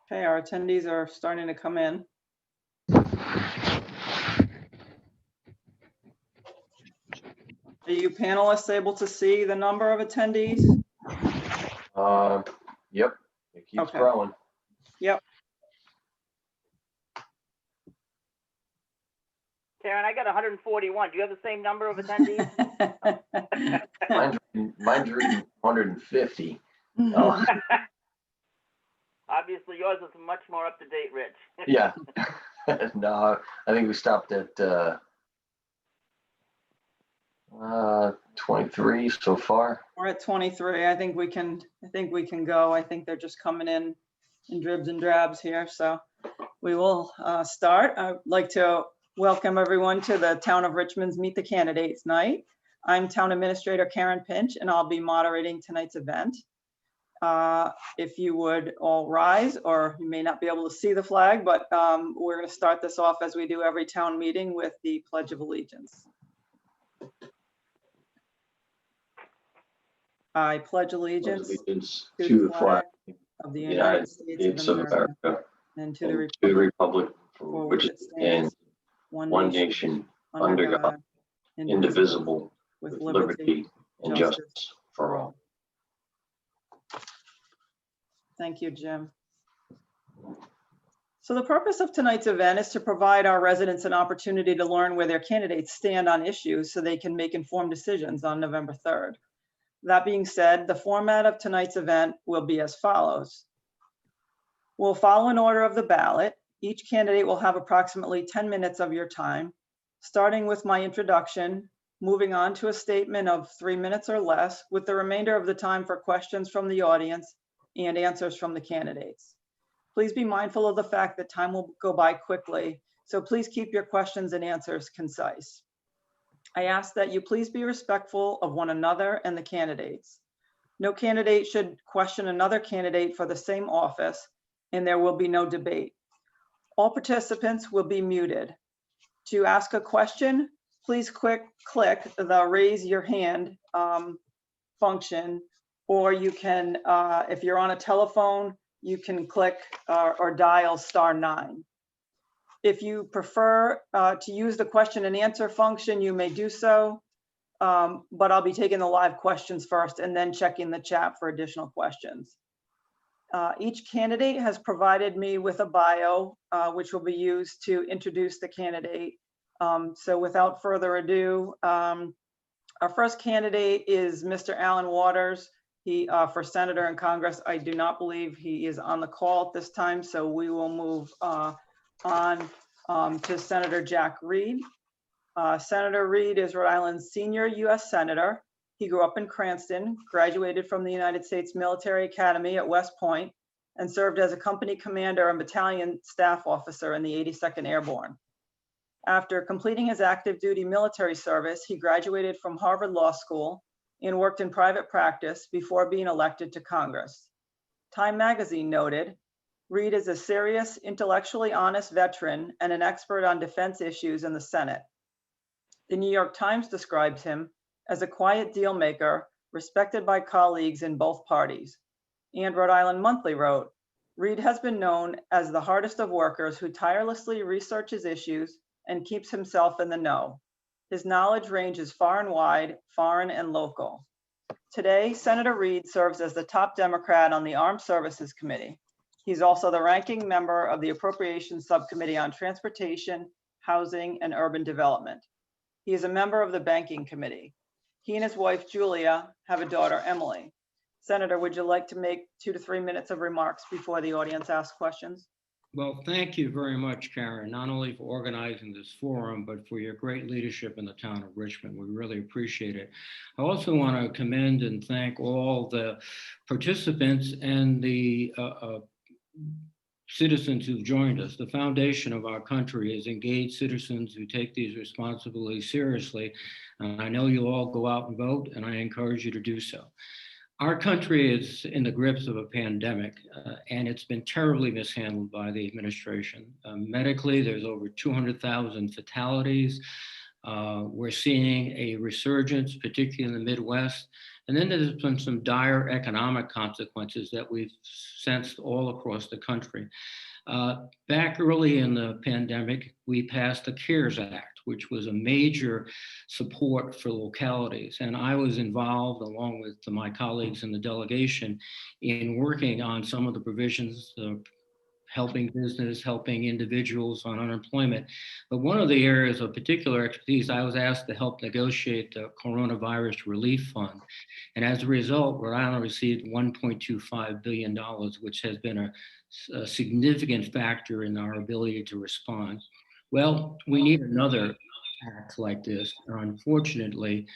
Okay, our attendees are starting to come in. Are you panelists able to see the number of attendees? Yep, it keeps Okay. growing. Yep. Karen, I got 141. Do you have the same number of attendees? Mine's reading 150. Oh, Obviously, yours is much more up to date, Rich. yeah. No, I think we stopped at 23 so far. We're at 23. I think we can go. I think they're just coming in dribs and drabs here. So we will start. I'd like to welcome everyone to the Town of Richmond's Meet the Candidates night. I'm Town Administrator Karen Pinch, and I'll be moderating tonight's event. If you would all rise, or you may not be able to see the flag, but we're going to start this off as we do every town meeting with the Pledge of Allegiance. I pledge allegiance To the flag of the United States of America and to the republic for which it stands, one nation, under God, indivisible, with liberty and justice for all. Thank you, Jim. So the purpose of tonight's event is to provide our residents an opportunity to learn where their candidates stand on issues so they can make informed decisions on November 3rd. That being said, the format of tonight's event will be as follows. We'll follow an order of the ballot. Each candidate will have approximately 10 minutes of your time, starting with my introduction, moving on to a statement of 3 minutes or less, with the remainder of the time for questions from the audience and answers from the candidates. Please be mindful of the fact that time will go by quickly, so please keep your questions and answers concise. I ask that you please be respectful of one another and the candidates. No candidate should question another candidate for the same office, and there will be no debate. All participants will be muted. To ask a question, please click the raise your hand function, or you can, if you're on a telephone, you can click or dial *9. If you prefer to use the question and answer function, you may do so, but I'll be taking the live questions first and then checking the chat for additional questions. Each candidate has provided me with a bio, which will be used to introduce the candidate. So without further ado, our first candidate is Mr. Alan Waters. He for Senator in Congress. I do not believe he is on the call at this time, so we will move on to Senator Jack Reed. Senator Reed is Rhode Island's senior U.S. Senator. He grew up in Cranston, graduated from the United States Military Academy at West Point, and served as a company commander and battalion staff officer in the 82nd Airborne. After completing his active duty military service, he graduated from Harvard Law School and worked in private practice before being elected to Congress. Time magazine noted, Reed is a serious, intellectually honest veteran and an expert on defense issues in the Senate. The New York Times describes him as a quiet deal maker, respected by colleagues in both parties. And Rhode Island Monthly wrote, Reed has been known as the hardest of workers who tirelessly researches issues and keeps himself in the know. His knowledge ranges far and wide, foreign and local. Today, Senator Reed serves as the top Democrat on the Armed Services Committee. He's also the ranking member of the Appropriations Subcommittee on Transportation, Housing, and Urban Development. He is a member of the Banking Committee. He and his wife, Julia, have a daughter, Emily. Senator, would you like to make 2 to 3 minutes of remarks before the audience asks questions? Well, thank you very much, Karen, not only for organizing this forum, but for your great leadership in the town of Richmond. We really appreciate it. I also want to commend and thank all the participants and the citizens who've joined us. The foundation of our country is engaged citizens who take these responsibilities seriously. I know you'll all go out and vote, and I encourage you to do so. Our country is in the grips of a pandemic, and it's been terribly mishandled by the administration. Medically, there's over 200,000 fatalities. We're seeing a resurgence, particularly in the Midwest, And then there's been some dire economic consequences that we've sensed all across the country. Back early in the pandemic, we passed the CARES Act, which was a major support for localities. And I was involved, along with my colleagues in the delegation, in working on some of the provisions, helping business, helping individuals on unemployment. But one of the areas of particular expertise, I was asked to help negotiate the Coronavirus Relief Fund. And as a result, Rhode Island received $1.25 billion, which has been a significant factor in our ability to respond. Well, we need another act like this. Unfortunately,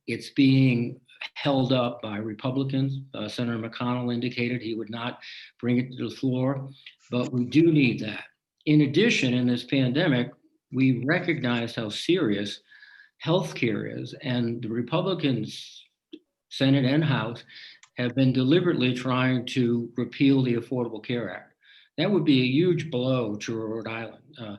it's being held up by Republicans. Senator McConnell indicated he would not bring it to the floor, but we do need that. In addition, in this pandemic, we recognize how serious healthcare is, and the Republicans, Senate and House, have been deliberately trying to repeal the Affordable Care Act. That would be a huge blow to Rhode Island.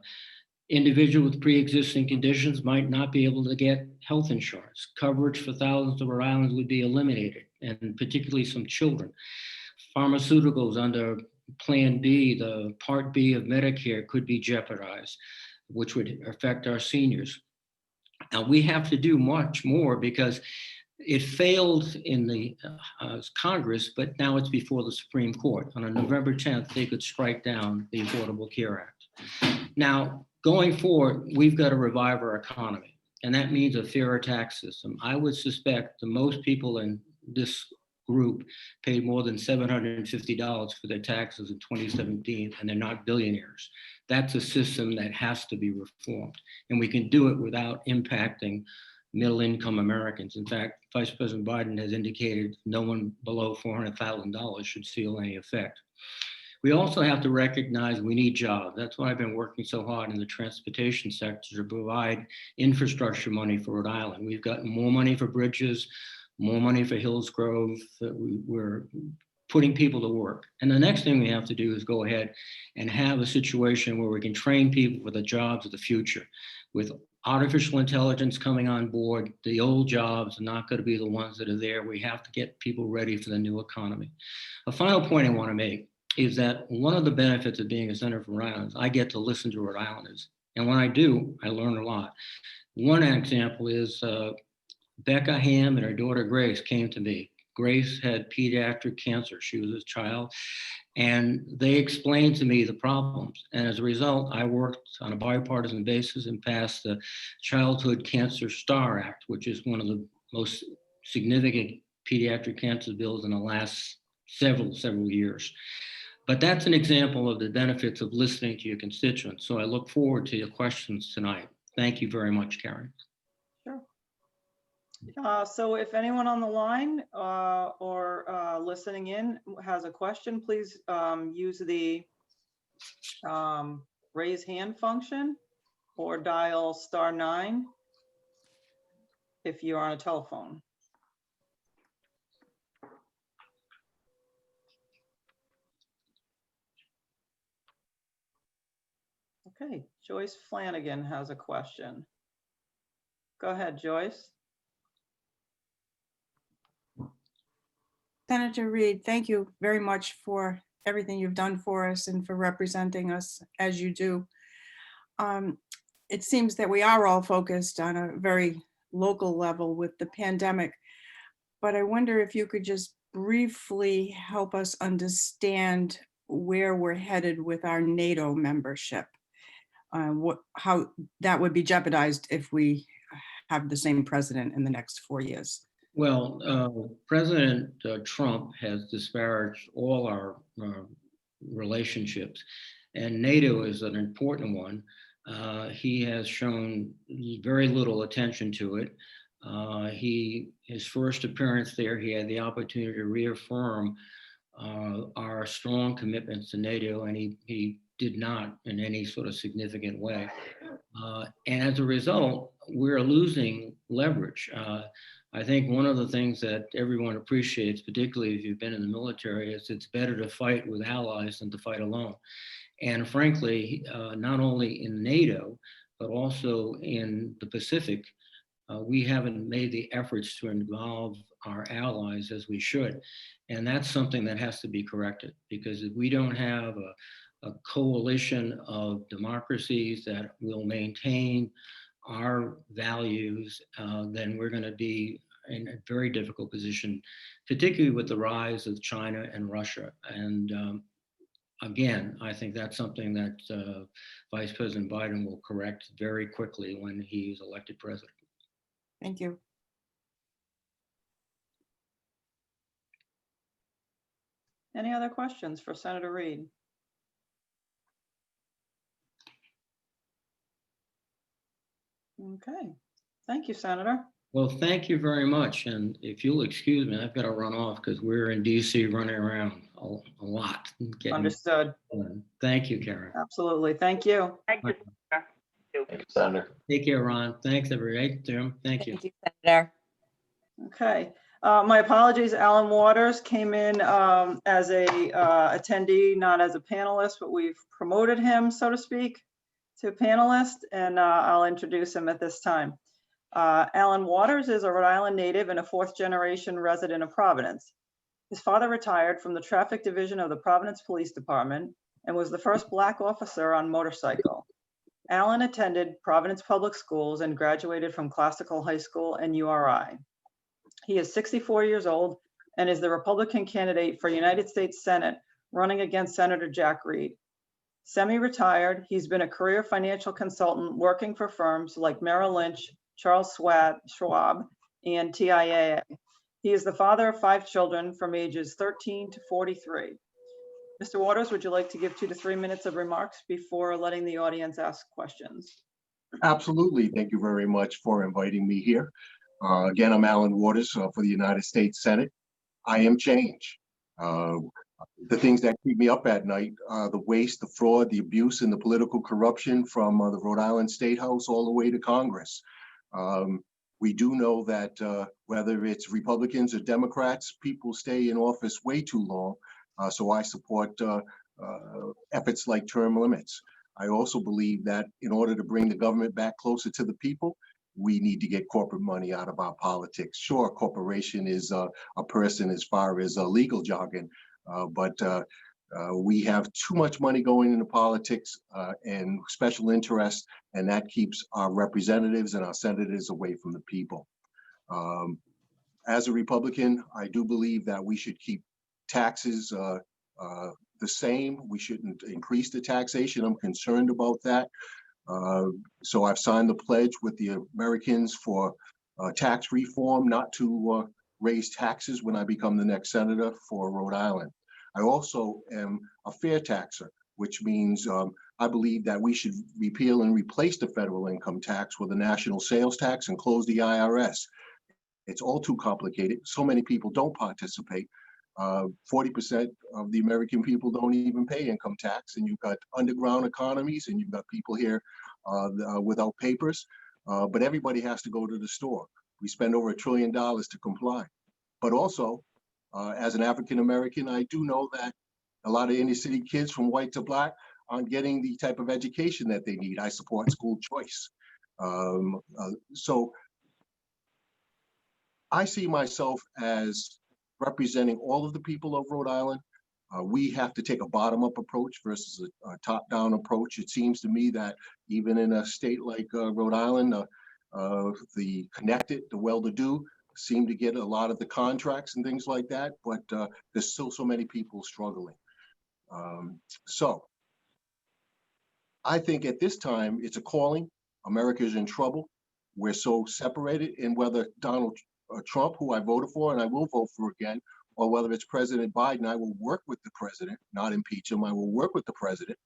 Individuals with pre-existing conditions might not be able to get health insurance. Coverage for thousands of Rhode Islanders would be eliminated, and particularly some children. Pharmaceuticals under Plan B, the Part B of Medicare, could be jeopardized, which would affect our seniors. Now, we have to do much more because it failed in the Congress, but now it's before the Supreme Court. On November 10th, they could strike down the Affordable Care Act. Now, going forward, we've got to revive our economy, and that means a fairer tax system. I would suspect the most people in this group paid more than $750 for their taxes in 2017, and they're not billionaires. That's a system that has to be reformed, and we can do it without impacting middle-income Americans. In fact, Vice President Biden has indicated no one below $400,000 should feel any effect. We also have to recognize we need jobs. That's why I've been working so hard in the transportation sector to provide infrastructure money for Rhode Island. We've got more money for bridges, more money for Hillsgrove. We're putting people to work. And the next thing we have to do is go ahead and have a situation where we can train people for the jobs of the future. With artificial intelligence coming on board, the old jobs are not going to be the ones that are there. We have to get people ready for the new economy. A final point I want to make is that one of the benefits of being a senator from Rhode Island is I get to listen to Rhode Islanders. And when I do, I learn a lot. One example is Becca Ham and her daughter Grace came to me. Grace had pediatric cancer. She was a child. And they explained to me the problems. And as a result, I worked on a bipartisan basis and passed the Childhood Cancer Star Act, which is one of the most significant pediatric cancer bills in the last several years. But that's an example of the benefits of listening to your constituents. So I look forward to your questions tonight. Thank you very much, Karen. Sure. So if anyone on the line or listening in has a question, please use the raise hand function or dial *9 if you're on a telephone. Okay, Joyce Flanagan has a question. Go ahead, Joyce. Senator Reid, thank you very much for everything you've done for us and for representing us as you do. It seems that we are all focused on a very local level with the pandemic, but I wonder if you could just briefly help us understand where we're headed with our NATO membership. How that would be jeopardized if we have the same president in the next 4 years. Well, President Trump has disparaged all our relationships, and NATO is an important one. He has shown very little attention to it. His first appearance there, he had the opportunity to reaffirm our strong commitments to NATO, and he did not in any sort of significant way. And as a result, we're losing leverage. I think one of the things that everyone appreciates, particularly if you've been in the military, is it's better to fight with allies than to fight alone. And frankly, not only in NATO, but also in the Pacific, we haven't made the efforts to involve our allies as we should. And that's something that has to be corrected, because if we don't have a coalition of democracies that will maintain our values, then we're going to be in a very difficult position, particularly with the rise of China and Russia. And again, I think that's something that Vice President Biden will correct very quickly when he's elected president. Thank you. Any other questions for Senator Reid? Okay, thank you, Senator. Well, thank you very much. And if you'll excuse me, I've got to run off because we're in DC running around a lot. Understood. Thank you, Karen. Absolutely. Thank you. Thank you, Senator. Thank you, Senator. Take care, Ron. Thanks, everybody. Tim, thank you. Thank you, Senator. Okay. My apologies. Alan Waters came in as a attendee, not as a panelist, but we've promoted him, so to speak, to panelist, and I'll introduce him at this time. Alan Waters is a Rhode Island native and a fourth-generation resident of Providence. His father retired from the traffic division of the Providence Police Department and was the first Black officer on motorcycle. Alan attended Providence Public Schools and graduated from Classical High School and URI. He is 64 years old and is the Republican candidate for United States Senate running against Senator Jack Reed. Semi-retired, he's been a career financial consultant working for firms like Merrill Lynch, Charles Schwab, and TIAA. He is the father of 5 children from ages 13 to 43. Mr. Waters, would you like to give 2 to 3 minutes of remarks before letting the audience ask questions? Absolutely. Thank you very much for inviting me here. Again, I'm Alan Waters for the United States Senate. I am change. The things that keep me up at night, the waste, the fraud, the abuse, and the political corruption from the Rhode Island State House all the way to Congress. We do know that whether it's Republicans or Democrats, people stay in office way too long. So I support efforts like term limits. I also believe that in order to bring the government back closer to the people, we need to get corporate money out of our politics. Sure, corporation is a person as far as legal jargon, but we have too much money going into politics and special interests, and that keeps our representatives and our senators away from the people. As a Republican, I do believe that we should keep taxes the same. We shouldn't increase the taxation. I'm concerned about that. So I've signed the pledge with the Americans for tax reform, not to raise taxes when I become the next senator for Rhode Island. I also am a fair taxer, which means I believe that we should repeal and replace the federal income tax with a national sales tax and close the IRS. It's all too complicated. So many people don't participate. 40% of the American people don't even pay income tax, and you've got underground economies, and you've got people here without papers, but everybody has to go to the store. We spend over $1 trillion to comply. But also, as an African American, I do know that a lot of inner city kids from white to black aren't getting the type of education that they need. I support school choice. So I see myself as representing all of the people of Rhode Island. We have to take a bottom-up approach versus a top-down approach. It seems to me that even in a state like Rhode Island, the connected, the well-to-do seem to get a lot of the contracts and things like that, but there's still so many people struggling. So I think at this time, it's a calling. America's in trouble. We're so separated, and whether Donald Trump, who I voted for and I will vote for again, or whether it's President Biden, I will work with the president, not impeach him. I will work with the president.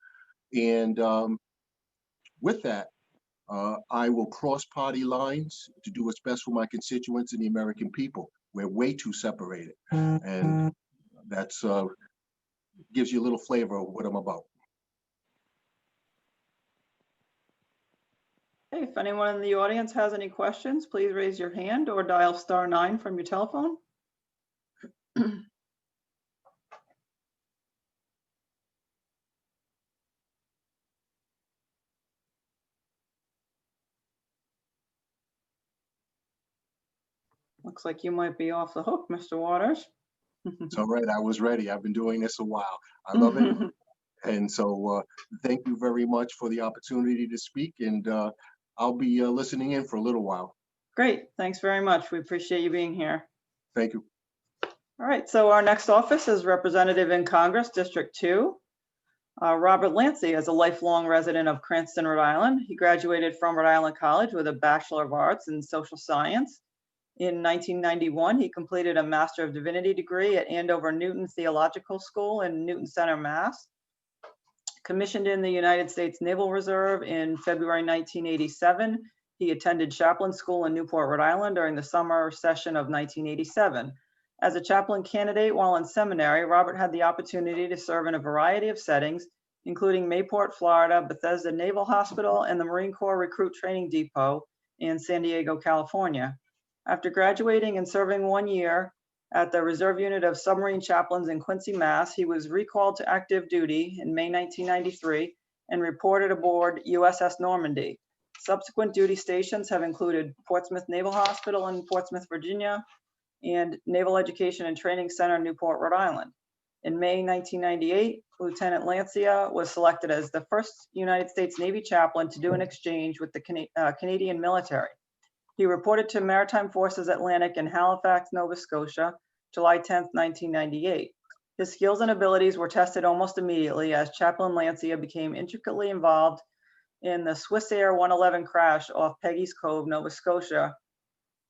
And with that, I will cross party lines to do what's best for my constituents and the American people. We're way too separated. And that's gives you a little flavor of what I'm about. Hey, if anyone in the audience has any questions, please raise your hand or dial *9 from your telephone. Looks like you might be off the hook, Mr. Waters. It's all right. I was ready. I've been doing this a while. I love it. And so thank you very much for the opportunity to speak. And I'll be listening in for a little while. Great. Thanks very much. We appreciate you being here. Thank you. All right. So our next office is Representative in Congress, District 2. Robert Lancey is a lifelong resident of Cranston, Rhode Island. He graduated from Rhode Island College with a Bachelor of Arts in Social Science. In 1991, he completed a Master of Divinity degree at Andover Newton Theological School in Newton Center, Mass. Commissioned in the United States Naval Reserve in February 1987, he attended chaplain school in Newport, Rhode Island during the summer session of 1987. As a chaplain candidate while in seminary, Robert had the opportunity to serve in a variety of settings, including Mayport, Florida, Bethesda Naval Hospital, and the Marine Corps Recruit Training Depot in San Diego, California. After graduating and serving 1 year at the Reserve Unit of Submarine Chaplains in Quincy, Mass., he was recalled to active duty in May 1993 and reported aboard USS Normandy. Subsequent duty stations have included Portsmouth Naval Hospital in Portsmouth, Virginia, and Naval Education and Training Center, Newport, Rhode Island. In May 1998, Lieutenant Lancia was selected as the first United States Navy chaplain to do an exchange with the Canadian military. He reported to Maritime Forces Atlantic in Halifax, Nova Scotia, July 10, 1998. His skills and abilities were tested almost immediately as Chaplain Lancia became intricately involved in the Swissair 111 crash off Peggy's Cove, Nova Scotia,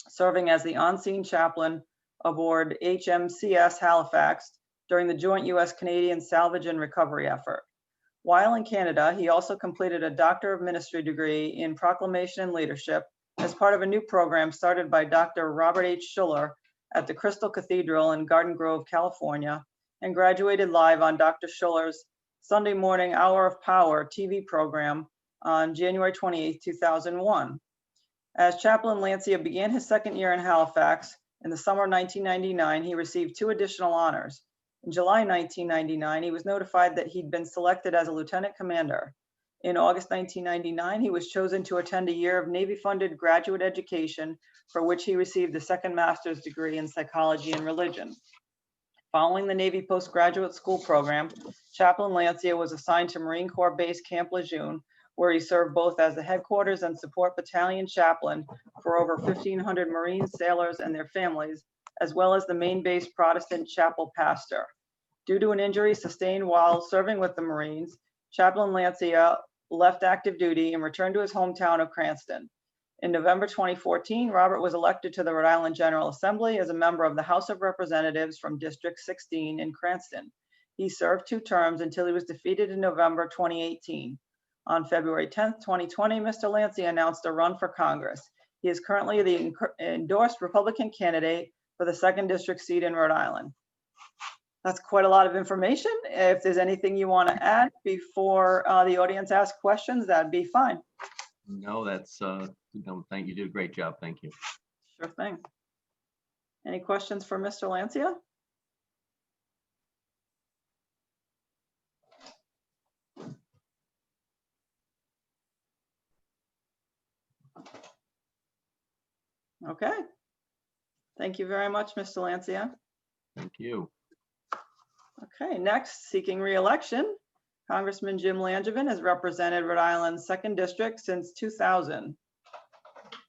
serving as the on-scene chaplain aboard HMCS Halifax during the joint US-Canadian salvage and recovery effort. While in Canada, he also completed a Doctor of Ministry degree in Proclamation and Leadership as part of a new program started by Dr. Robert H. Schuller at the Crystal Cathedral in Garden Grove, California, and graduated live on Dr. Schuller's Sunday morning Hour of Power TV program on January 28, 2001. As Chaplain Lancia began his second year in Halifax, in the summer of 1999, he received 2 additional honors. In July 1999, he was notified that he'd been selected as a lieutenant commander. In August 1999, he was chosen to attend a year of Navy-funded graduate education, for which he received a second master's degree in psychology and religion. Following the Navy postgraduate school program, Chaplain Lancia was assigned to Marine Corps Base Camp Lejeune, where he served both as the headquarters and support battalion chaplain for over 1,500 Marines, sailors, and their families, as well as the main base Protestant chapel pastor. Due to an injury sustained while serving with the Marines, Chaplain Lancia left active duty and returned to his hometown of Cranston. In November 2014, Robert was elected to the Rhode Island General Assembly as a member of the House of Representatives from District 16 in Cranston. He served 2 terms until he was defeated in November 2018. On February 10, 2020, Mr. Lancia announced a run for Congress. He is currently the endorsed Republican candidate for the 2nd District seat in Rhode Island. That's quite a lot of information. If there's anything you want to add before the audience asks questions, that'd be fine. No, that's, no, thank you. You did a great job. Thank you. Sure thing. Any questions for Mr. Lancia? Okay. Thank you very much, Mr. Lancia. Thank you. Okay, next, seeking re-election, Congressman Jim Langevin has represented Rhode Island's 2nd District since 2000.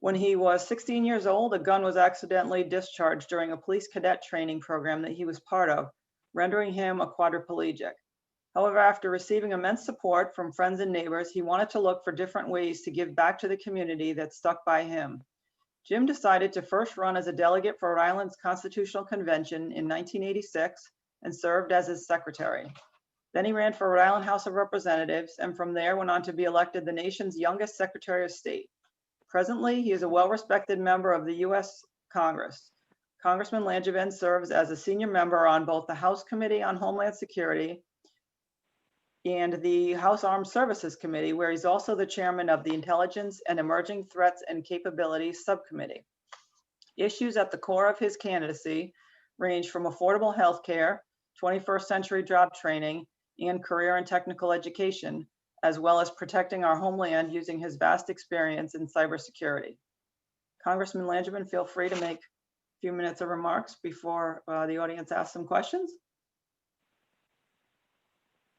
When he was 16 years old, a gun was accidentally discharged during a police cadet training program that he was part of, rendering him a quadriplegic. However, after receiving immense support from friends and neighbors, he wanted to look for different ways to give back to the community that stuck by him. Jim decided to first run as a delegate for Rhode Island's Constitutional Convention in 1986 and served as his secretary. Then he ran for Rhode Island House of Representatives and from there went on to be elected the nation's youngest Secretary of State. Presently, he is a well-respected member of the U.S. Congress. Congressman Langevin serves as a senior member on both the House Committee on Homeland Security and the House Armed Services Committee, where he's also the chairman of the Intelligence and Emerging Threats and Capabilities Subcommittee. Issues at the core of his candidacy range from affordable health care, 21st century job training, and career and technical education, as well as protecting our homeland using his vast experience in cybersecurity. Congressman Langevin, feel free to make few minutes of remarks before the audience asks some questions?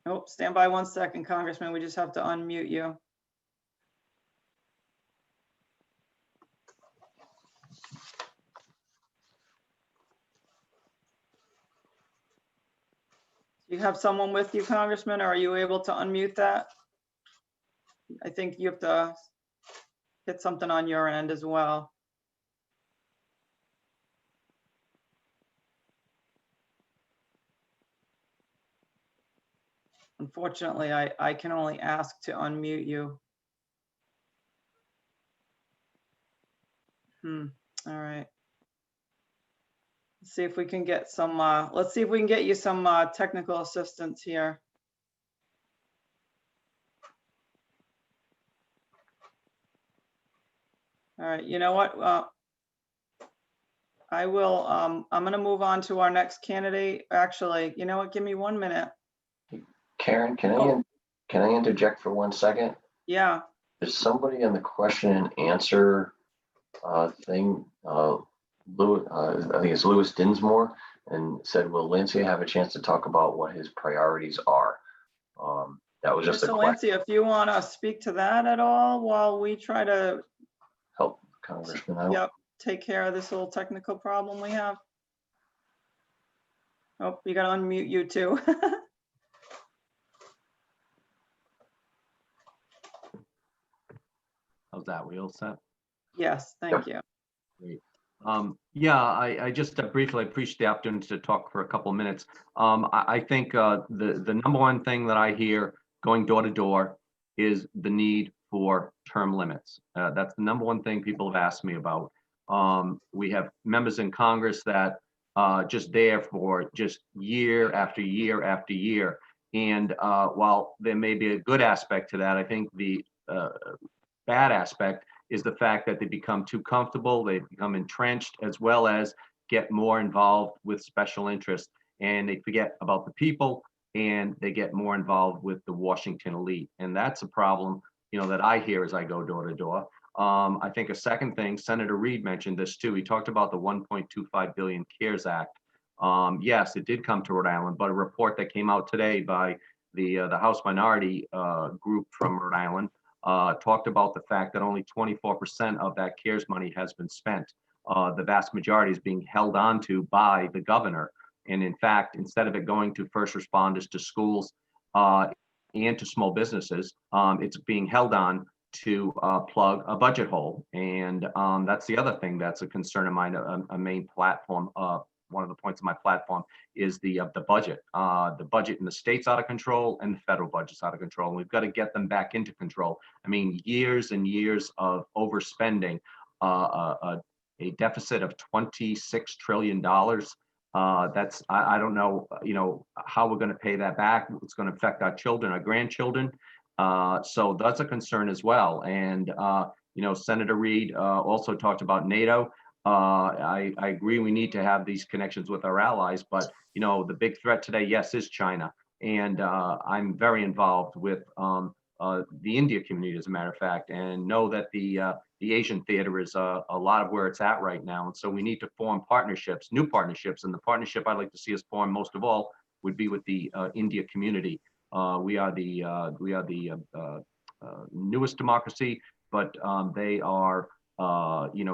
Oh, stand by 1 second, Congressman. We just have to unmute you. You have someone with you, Congressman, or are you able to unmute that? I think you have to hit something on your end as well. Unfortunately, I can only ask to unmute you. All right. Let's see if we can get some, let's see if we can get you some technical assistance here. All right, you know what? I will, I'm gonna move on to our next candidate. Actually, you know what? Give me 1 minute. Karen, can Oh. I interject for 1 second? Yeah, Is somebody in the question and answer thing, I think it's Louis Dinsmore, and said, will Lancia have a chance to talk about what his priorities are? That was just a Mr. question. Lancia, if you want to speak to that at all while we try to, Help Congressman out. yep, take care of this little technical problem we have. Oh, you gotta unmute you too. How's that? We all set? Yes, thank you. Great. Yeah, I just briefly appreciate the opportunity to talk for a couple of minutes. I think the number one thing that I hear going door to door is the need for term limits. That's the number one thing people have asked me about. We have members in Congress that just there for just year after year after year. And while there may be a good aspect to that, I think the bad aspect is the fact that they become too comfortable, they become entrenched, as well as get more involved with special interests, and they forget about the people, and they get more involved with the Washington elite. And that's a problem, that I hear as I go door to door. I think a second thing, Senator Reid mentioned this too. He talked about the 1.25 billion CARES Act. Yes, it did come to Rhode Island, but a report that came out today by the House Minority Group from Rhode Island talked about the fact that only 24% of that CARES money has been spent. The vast majority is being held on to by the governor. And in fact, instead of it going to first responders, to schools, and to small businesses, it's being held on to plug a budget hole. And that's the other thing that's a concern of mine, a main platform. One of the points of my platform is the budget. The budget in the state's out of control and the federal budget's out of control. And we've got to get them back into control. I mean, years and years of overspending, a deficit of $26 trillion. That's, I don't know, how we're going to pay that back. It's going to affect our children, our grandchildren. So that's a concern as well. And, Senator Reid also talked about NATO. I agree we need to have these connections with our allies, but the big threat today, yes, is China. And I'm very involved with the India community, as a matter of fact, and know that the Asian theater is a lot of where it's at right now. And so we need to form partnerships, new partnerships. And the partnership I'd like to see us form most of all would be with the India community. We are the newest democracy, but they are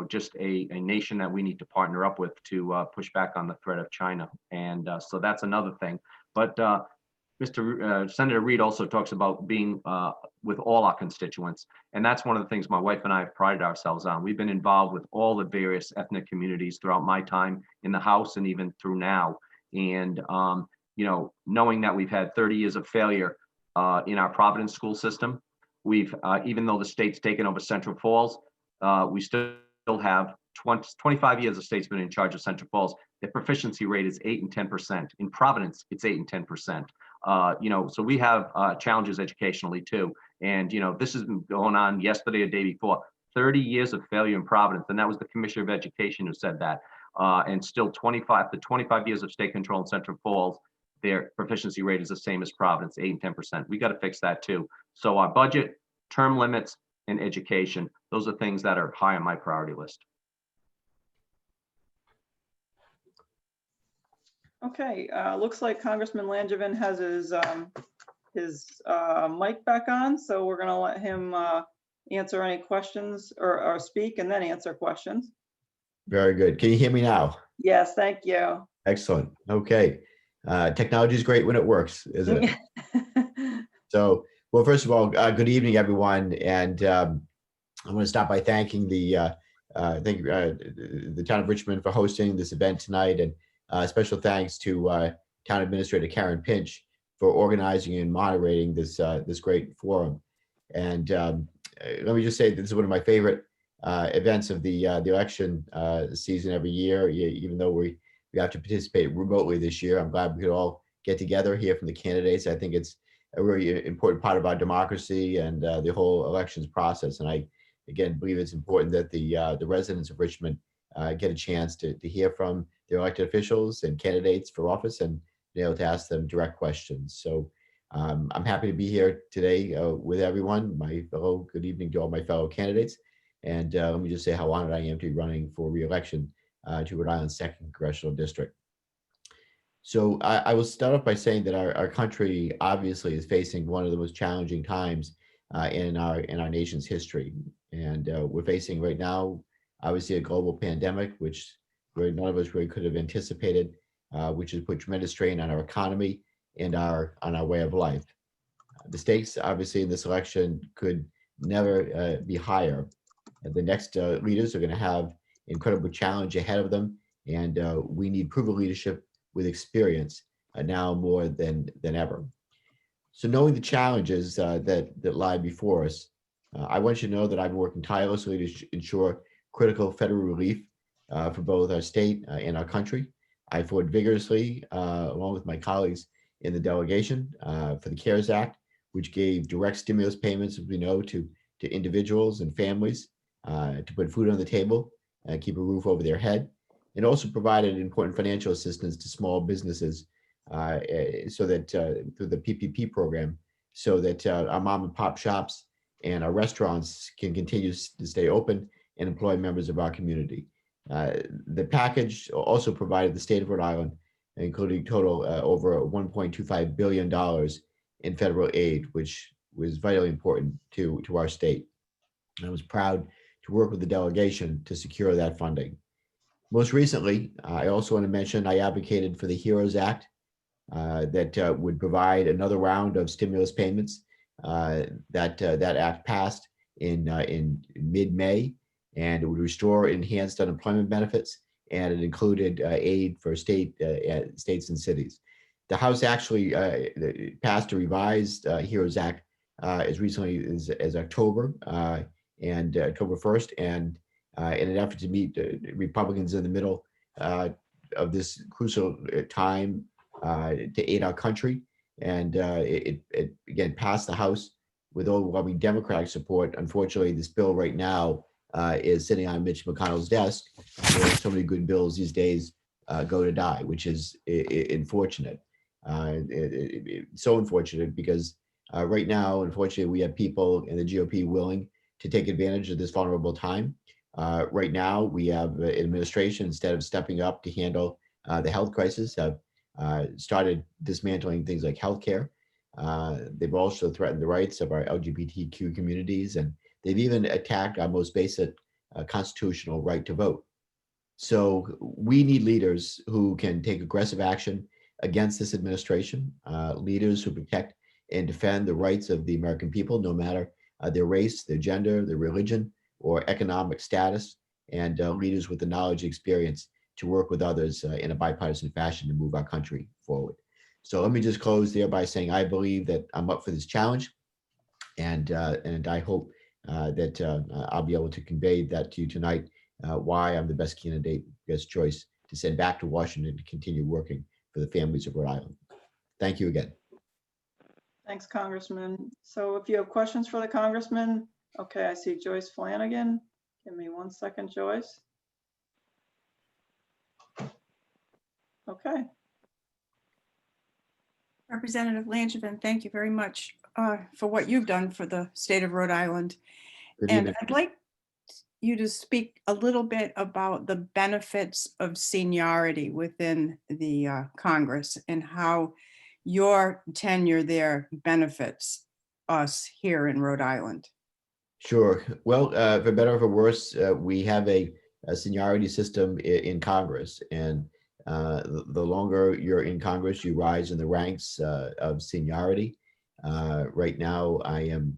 just a nation that we need to partner up with to push back on the threat of China. And so that's another thing. But Senator Reid also talks about being with all our constituents. And that's one of the things my wife and I have prided ourselves on. We've been involved with all the various ethnic communities throughout my time in the House and even through now. And, knowing that we've had 30 years of failure in our Providence school system, we've, even though the state's taken over Central Falls, we still have 25 years the state's been in charge of Central Falls. The proficiency rate is 8 and 10%. In Providence, it's 8 and 10%. So we have challenges educationally too. And, this has been going on yesterday or day before. 30 years of failure in Providence. And that was the Commissioner of Education who said that. And still 25 years of state control in Central Falls, their proficiency rate is the same as Providence, 8 and 10%. We got to fix that too. So our budget, term limits, and education, those are things that are high on my priority list. Okay, looks like Congressman Langevin has his mic back on, so we're gonna let him answer any questions or speak and then answer questions. Very good. Can you hear me now? Yes, thank you. Excellent. Okay. Technology is great when it works, isn't it? So, well, first of all, good evening, everyone. And I'm going to start by thanking the town of Richmond for hosting this event tonight, and special thanks to Town Administrator Karen Pinch for organizing and moderating this great forum. And let me just say this is one of my favorite events of the election season every year. Even though we have to participate remotely this year, I'm glad we could all get together, hear from the candidates. I think it's a really important part of our democracy and the whole elections process. And I, again, believe it's important that the residents of Richmond get a chance to hear from their elected officials and candidates for office and be able to ask them direct questions. So I'm happy to be here today with everyone. Good evening to all my fellow candidates. And let me just say how honored I am to be running for re-election to Rhode Island's 2nd Congressional District. So I will start off by saying that our country obviously is facing one of the most challenging times in our nation's history. And we're facing right now, obviously, a global pandemic, which none of us really could have anticipated, which has put tremendous strain on our economy and on our way of life. The stakes, obviously, in this election could never be higher. The next leaders are going to have incredible challenge ahead of them, and we need proven leadership with experience now more than ever. So knowing the challenges that lie before us, I want you to know that I've been working tirelessly to ensure critical federal relief for both our state and our country. I fought vigorously, along with my colleagues in the delegation, for the CARES Act, which gave direct stimulus payments, as we know, to individuals and families to put food on the table, keep a roof over their head, and also provided important financial assistance to small businesses so that through the PPP program, so that our mom and pop shops and our restaurants can continue to stay open and employ members of our community. The package also provided the state of Rhode Island, including total over $1.25 billion in federal aid, which was vitally important to our state. I was proud to work with the delegation to secure that funding. Most recently, I also want to mention I advocated for the HEROES Act that would provide another round of stimulus payments. That act passed in mid-May, and it would restore enhanced unemployment benefits, and it included aid for states and cities. The House actually passed a revised HEROES Act as recently as October and October 1st, and in an effort to meet Republicans in the middle of this crucial time to aid our country. And it again passed the House with overwhelming Democratic support. Unfortunately, this bill right now is sitting on Mitch McConnell's desk, where so many good bills these days go to die, which is unfortunate. So unfortunate because right now, unfortunately, we have people in the GOP willing to take advantage of this vulnerable time. Right now, we have administration, instead of stepping up to handle the health crisis, have started dismantling things like healthcare. They've also threatened the rights of our LGBTQ communities, and they've even attacked our most basic constitutional right to vote. So we need leaders who can take aggressive action against this administration, leaders who protect and defend the rights of the American people, no matter their race, their gender, their religion, or economic status, and leaders with the knowledge and experience to work with others in a bipartisan fashion to move our country forward. So let me just close there by saying I believe that I'm up for this challenge, and I hope that I'll be able to convey that to you tonight, why I'm the best candidate, best choice to send back to Washington to continue working for the families of Rhode Island. Thank you again. Thanks, Congressman. So if you have questions for the Congressman, okay, I see Joyce Flanagan. Give me 1 second, Joyce. Okay. Representative Langevin, thank you very much for what you've done for the state of Rhode Island. Good And evening. I'd like, you to speak a little bit about the benefits of seniority within the Congress and how your tenure there benefits us here in Rhode Island. Sure. Well, for better or for worse, we have a seniority system in Congress, and the longer you're in Congress, you rise in the ranks of seniority. Right now, I am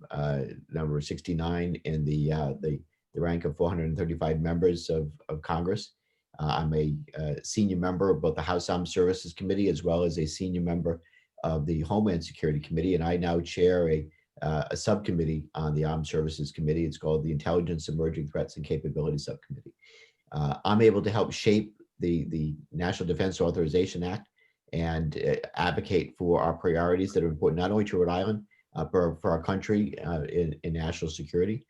number 69 in the rank of 435 members of Congress. I'm a senior member of both the House Armed Services Committee as well as a senior member of the Homeland Security Committee, and I now chair a subcommittee on the Armed Services Committee. It's called the Intelligence, Emerging Threats and Capabilities Subcommittee. I'm able to help shape the National Defense Authorization Act and advocate for our priorities that are important not only to Rhode Island, for our country in national security.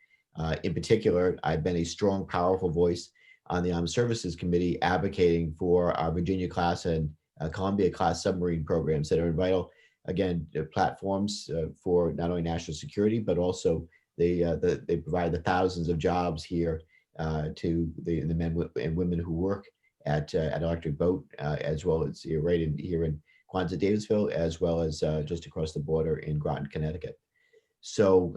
In particular, I've been a strong, powerful voice on the Armed Services Committee advocating for our Virginia class and Columbia class submarine programs that are vital, again, platforms for not only national security, but also they provide the thousands of jobs here to the men and women who work at Electric Boat, as well as here in Quonset, Davisville, as well as just across the border in Groton, Connecticut. So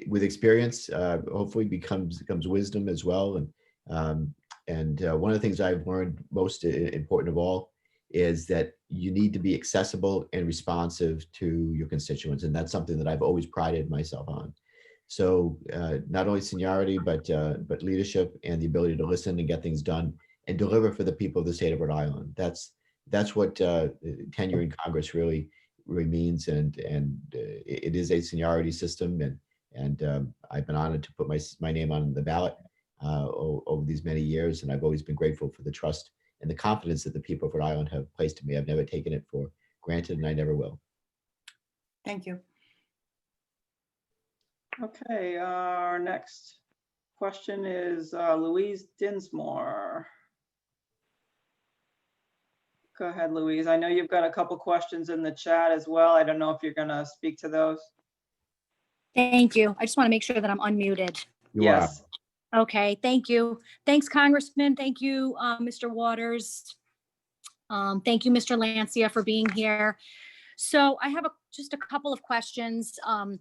with experience, hopefully becomes wisdom as well. And one of the things I've learned most important of all is that you need to be accessible and responsive to your constituents. And that's something that I've always prided myself on. So not only seniority, but leadership and the ability to listen and get things done and deliver for the people of the state of Rhode Island. That's what tenure in Congress really means. And it is a seniority system. And I've been honored to put my name on the ballot over these many years. And I've always been grateful for the trust and the confidence that the people of Rhode Island have placed in me. I've never taken it for granted, and I never will. Thank you. Okay, our next question is Louise Dinsmore. Go ahead, Louise. I know you've got a couple questions in the chat as well. I don't know if you're going to speak to those. Thank you. I just want to make sure that I'm unmuted. You Yes. Okay, thank you. Thanks, Congressman. Thank you, Mr. Waters. Thank you, Mr. Lancia, for being here. So I have just a couple of questions. I'm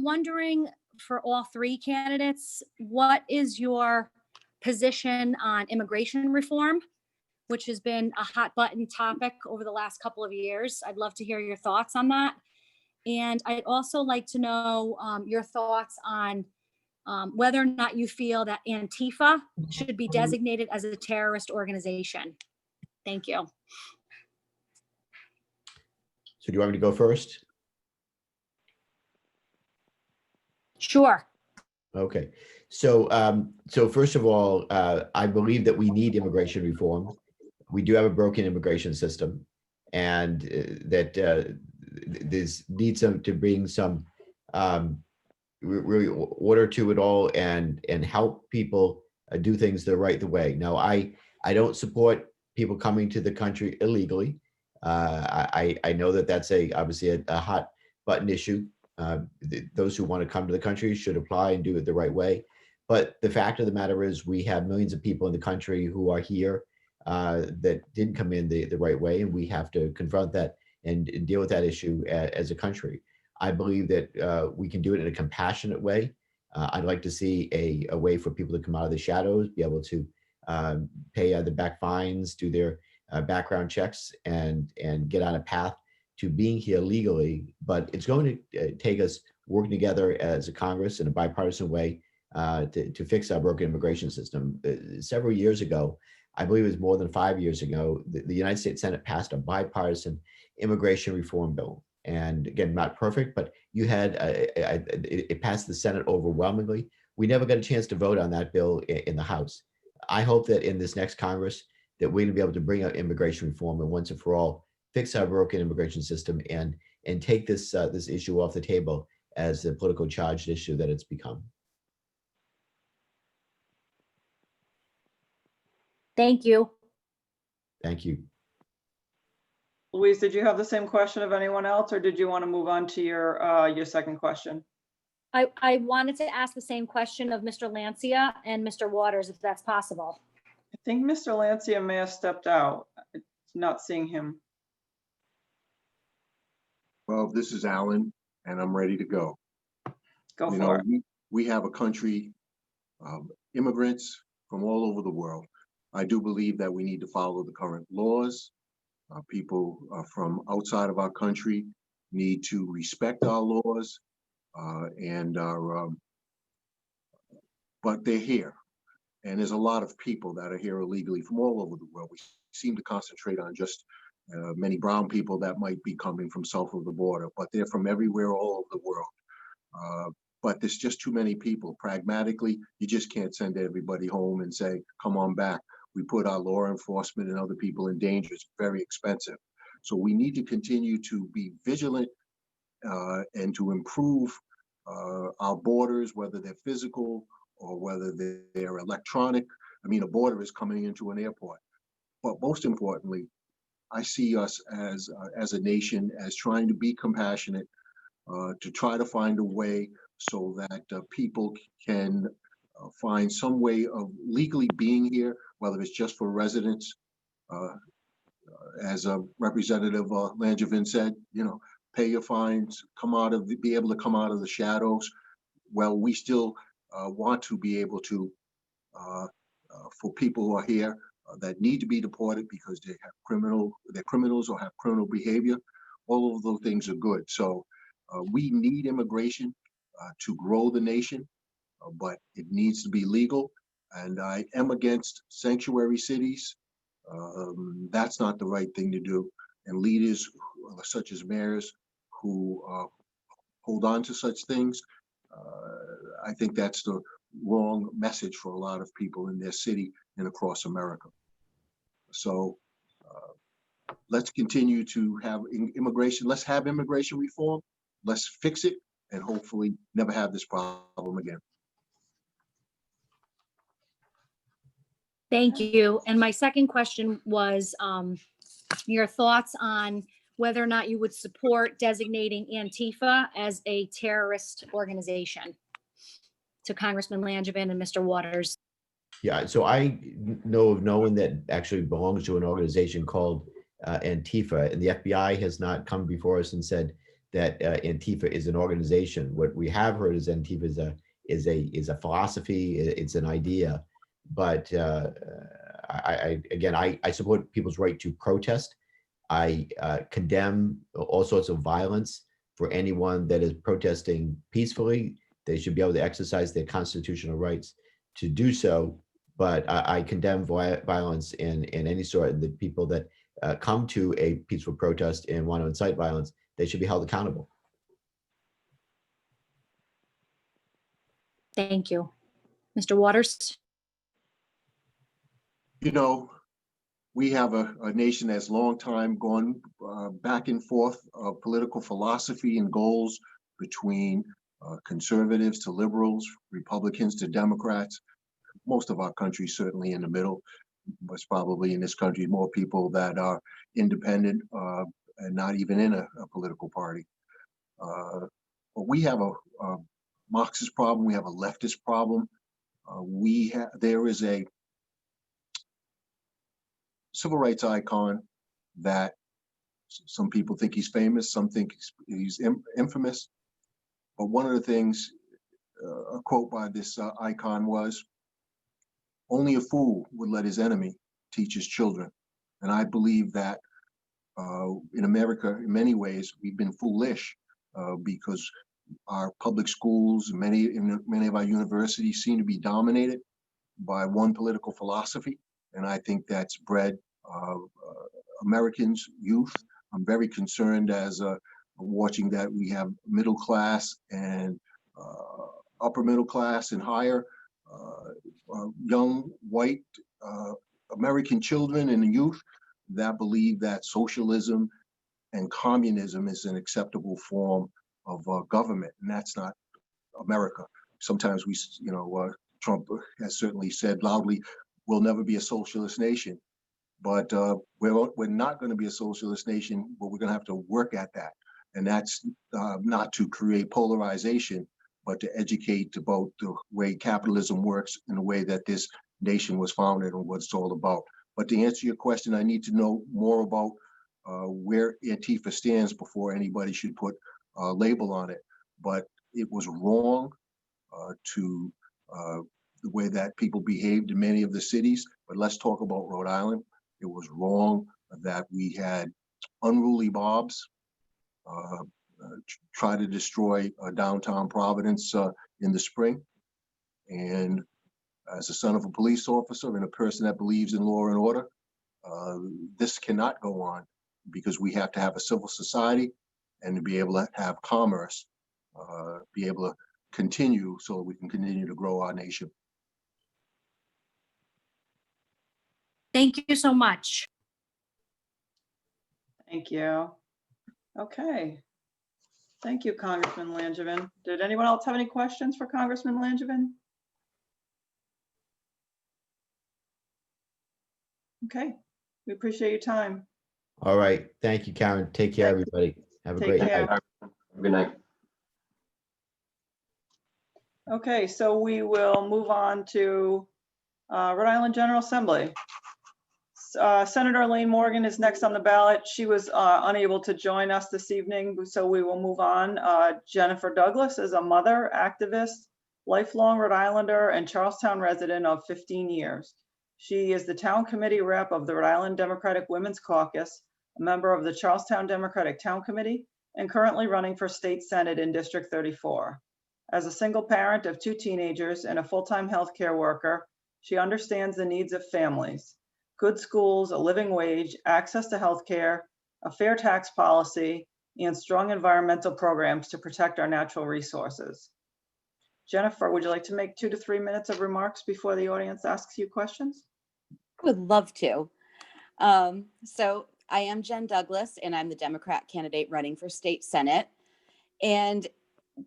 wondering for all three candidates, what is your position on immigration reform, which has been a hot button topic over the last couple of years? I'd love to hear your thoughts on that. And I'd also like to know your thoughts on whether or not you feel that Antifa should be designated as a terrorist organization. Thank you. So do you want me to go first? Sure. Okay. So first of all, I believe that we need immigration reform. We do have a broken immigration system, and that this needs to bring some really order to it all and help people do things the right way. Now, I don't support people coming to the country illegally. I know that that's obviously a hot button issue. Those who want to come to the country should apply and do it the right way. But the fact of the matter is we have millions of people in the country who are here that didn't come in the right way, and we have to confront that and deal with that issue as a country. I believe that we can do it in a compassionate way. I'd like to see a way for people to come out of the shadows, be able to pay the back fines, do their background checks, and get on a path to being here legally. But it's going to take us working together as a Congress in a bipartisan way to fix our broken immigration system. Several years ago, I believe it was more than 5 years ago, the United States Senate passed a bipartisan immigration reform bill. And again, not perfect, but you had it passed the Senate overwhelmingly. We never got a chance to vote on that bill in the House. I hope that in this next Congress that we're going to be able to bring out immigration reform and once and for all fix our broken immigration system and take this issue off the table as the political charged issue that it's become. Thank you. Thank you. Louise, did you have the same question of anyone else, or did you want to move on to your second question? I wanted to ask the same question of Mr. Lancia and Mr. Waters, if that's possible. I think Mr. Lancia may have stepped out. Not seeing him. Well, this is Alan, and I'm ready to go. Go You for know, it. we have a country of immigrants from all over the world. I do believe that we need to follow the current laws. People from outside of our country need to respect our laws and our, but they're here. And there's a lot of people that are here illegally from all over the world. We seem to concentrate on just many brown people that might be coming from south of the border, but they're from everywhere all over the world. But there's just too many people. Pragmatically, you just can't send everybody home and say, come on back. We put our law enforcement and other people in danger. It's very expensive. So we need to continue to be vigilant and to improve our borders, whether they're physical or whether they're electronic. I mean, a border is coming into an airport. But most importantly, I see us as a nation as trying to be compassionate, to try to find a way so that people can find some way of legally being here, whether it's just for residents. As a Representative Langevin said, you know, pay your fines, be able to come out of the shadows. Well, we still want to be able to, for people who are here that need to be deported because they're criminals or have criminal behavior, all of those things are good. So we need immigration to grow the nation, but it needs to be legal. And I am against sanctuary cities. That's not the right thing to do. And leaders such as mayors who hold on to such things, I think that's the wrong message for a lot of people in their city and across America. So let's continue to have immigration. Let's have immigration reform. Let's fix it and hopefully never have this problem again. Thank you. And my second question was your thoughts on whether or not you would support designating Antifa as a terrorist organization, to Congressman Langevin and Mr. Waters. Yeah, so I know of no one that actually belongs to an organization called Antifa, and the FBI has not come before us and said that Antifa is an organization. What we have heard is Antifa is a philosophy, it's an idea, but I support people's right to protest. I condemn all sorts of violence for anyone that is protesting peacefully. They should be able to exercise their constitutional rights to do so. But I condemn violence in any sort. And the people that come to a peaceful protest and want to incite violence, they should be held accountable. Thank you. Mr. Waters? You know, we have a nation that's long time gone back and forth of political philosophy and goals between conservatives to liberals, Republicans to Democrats. Most of our country certainly in the middle. There's probably in this country more people that are independent and not even in a political party. But we have a Marxist problem. We have a leftist problem. There is a civil rights icon that some people think he's famous, some think he's infamous. But one of the things, a quote by this icon was, "Only a fool would let his enemy teach his children." And I believe that in America, in many ways, we've been foolish because our public schools, many of our universities seem to be dominated by one political philosophy. And I think that's bred Americans, youth. I'm very concerned as watching that we have middle class and upper middle class and higher young white American children and youth that believe that socialism and communism is an acceptable form of government, and that's not America. Sometimes Trump has certainly said loudly, "We'll never be a socialist nation," but we're not going to be a socialist nation, but we're going to have to work at that, and that's not to create polarization, but to educate about the way capitalism works and the way that this nation was founded and what it's all about. But to answer your question, I need to know more about where Antifa stands before anybody should put a label on it. But it was wrong to the way that people behaved in many of the cities. But let's talk about Rhode Island. It was wrong that we had unruly mobs try to destroy downtown Providence in the spring. And as a son of a police officer and a person that believes in law and order, this cannot go on, because we have to have a civil society and to be able to have commerce, be able to continue so that we can continue to grow our nation. Thank you so much. Thank you. Okay. Thank you, Congressman Langevin. Did anyone else have any questions for Congressman Langevin? Okay, we appreciate your time. All right. Thank you, Karen. Take care, everybody. Have a Take great care. night. Good night. Okay, so we will move on to Rhode Island General Assembly. Senator Elaine Morgan is next on the ballot. She was unable to join us this evening, so we will move on. Jennifer Douglas is a mother, activist, lifelong Rhode Islander, and Charlestown resident of 15 years. She is the town committee rep of the Rhode Island Democratic Women's Caucus, a member of the Charlestown Democratic Town Committee, and currently running for state senate in District 34. As a single parent of 2 teenagers and a full-time healthcare worker, she understands the needs of families. Good schools, a living wage, access to healthcare, a fair tax policy, and strong environmental programs to protect our natural resources. Jennifer, would you like to make 2 to 3 minutes of remarks before the audience asks you questions? I would love to. So I am Jen Douglas, and I'm the Democrat candidate running for state senate. And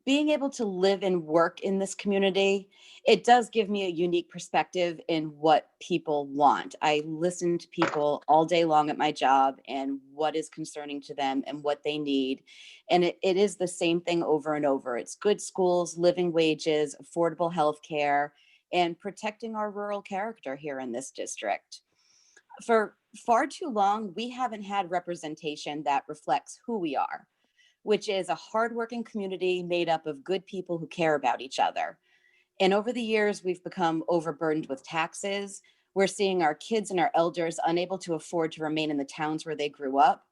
being able to live and work in this community, it does give me a unique perspective in what people want. I listen to people all day long at my job and what is concerning to them and what they need. And it is the same thing over and over. It's good schools, living wages, affordable health care, and protecting our rural character here in this district. For far too long, we haven't had representation that reflects who we are, which is a hardworking community made up of good people who care about each other. And over the years, we've become overburdened with taxes. We're seeing our kids and our elders unable to afford to remain in the towns where they grew up.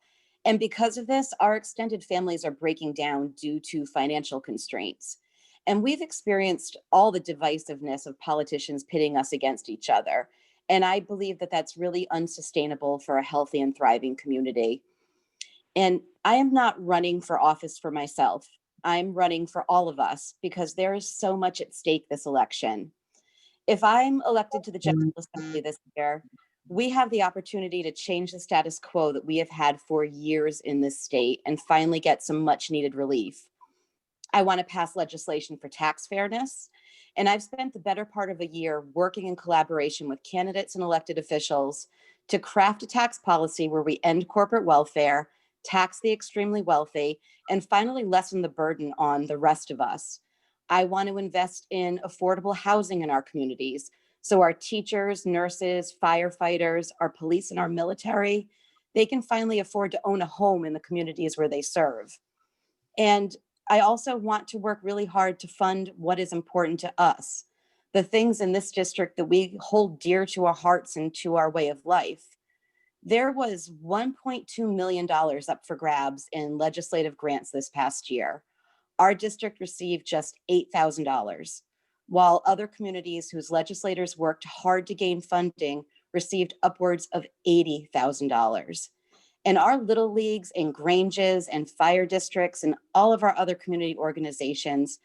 And because of this, our extended families are breaking down due to financial constraints. And we've experienced all the divisiveness of politicians pitting us against each other. And I believe that that's really unsustainable for a healthy and thriving community. And I am not running for office for myself. I'm running for all of us because there is so much at stake this election. If I'm elected to the General Assembly this year, we have the opportunity to change the status quo that we have had for years in this state and finally get some much needed relief. I want to pass legislation for tax fairness. And I've spent the better part of a year working in collaboration with candidates and elected officials to craft a tax policy where we end corporate welfare, tax the extremely wealthy, and finally lessen the burden on the rest of us. I want to invest in affordable housing in our communities so our teachers, nurses, firefighters, our police, and our military, they can finally afford to own a home in the communities where they serve. And I also want to work really hard to fund what is important to us, the things in this district that we hold dear to our hearts and to our way of life. There was $1.2 million up for grabs in legislative grants this past year. Our district received just $8,000, while other communities whose legislators worked hard to gain funding received upwards of $80,000. And our little leagues and Granges and fire districts and all of our other community organizations,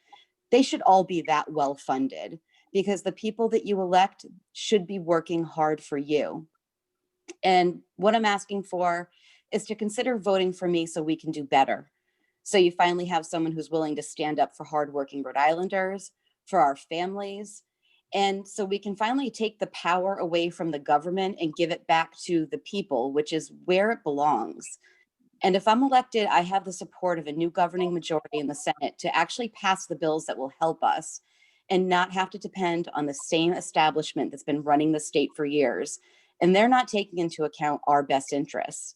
they should all be that well funded because the people that you elect should be working hard for you. And what I'm asking for is to consider voting for me so we can do better. So you finally have someone who's willing to stand up for hardworking Rhode Islanders, for our families, and so we can finally take the power away from the government and give it back to the people, which is where it belongs. And if I'm elected, I have the support of a new governing majority in the Senate to actually pass the bills that will help us and not have to depend on the same establishment that's been running the state for years. And they're not taking into account our best interests.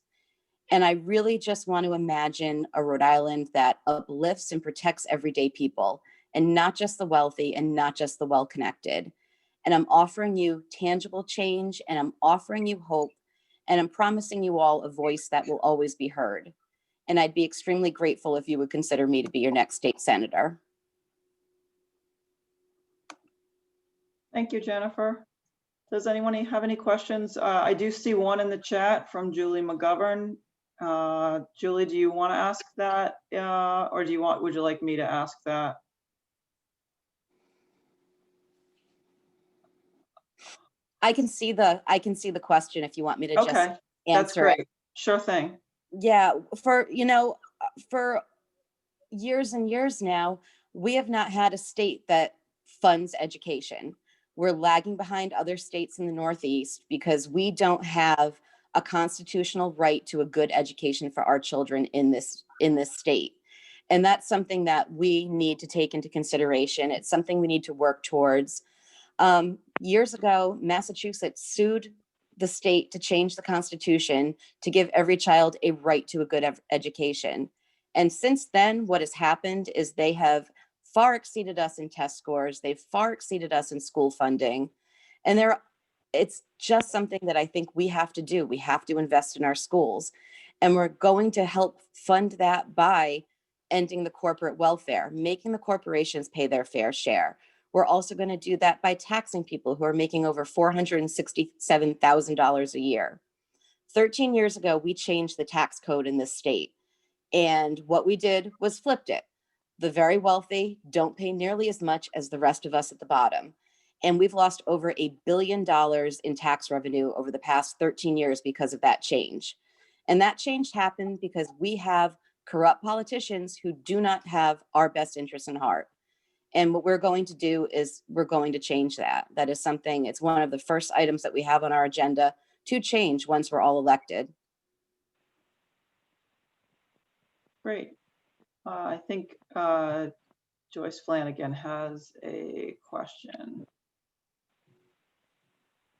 And I really just want to imagine a Rhode Island that uplifts and protects everyday people, and not just the wealthy and not just the well-connected. And I'm offering you tangible change, and I'm offering you hope, and I'm promising you all a voice that will always be heard. And I'd be extremely grateful if you would consider me to be your next state senator. Thank you, Jennifer. Does anyone have any questions? I do see one in the chat from Julie McGovern. Julie, do you want to ask that, or would you like me to ask that? I can see the question if you want me to just Okay, that's answer it. great. Sure thing. Yeah, for years and years now, we have not had a state that funds education. We're lagging behind other states in the Northeast because we don't have a constitutional right to a good education for our children in this state. And that's something that we need to take into consideration. It's something we need to work towards. Years ago, Massachusetts sued the state to change the Constitution to give every child a right to a good education. And since then, what has happened is they have far exceeded us in test scores. They've far exceeded us in school funding. And it's just something that I think we have to do. We have to invest in our schools. And we're going to help fund that by ending the corporate welfare, making the corporations pay their fair share. We're also going to do that by taxing people who are making over $467,000 a year. 13 years ago, we changed the tax code in this state. And what we did was flipped it. The very wealthy don't pay nearly as much as the rest of us at the bottom. And we've lost over $1 billion in tax revenue over the past 13 years because of that change. And that change happened because we have corrupt politicians who do not have our best interests in heart. And what we're going to do is we're going to change that. That is something, it's one of the first items that we have on our agenda to change once we're all elected. Great. I think Joyce Flanagan has a question.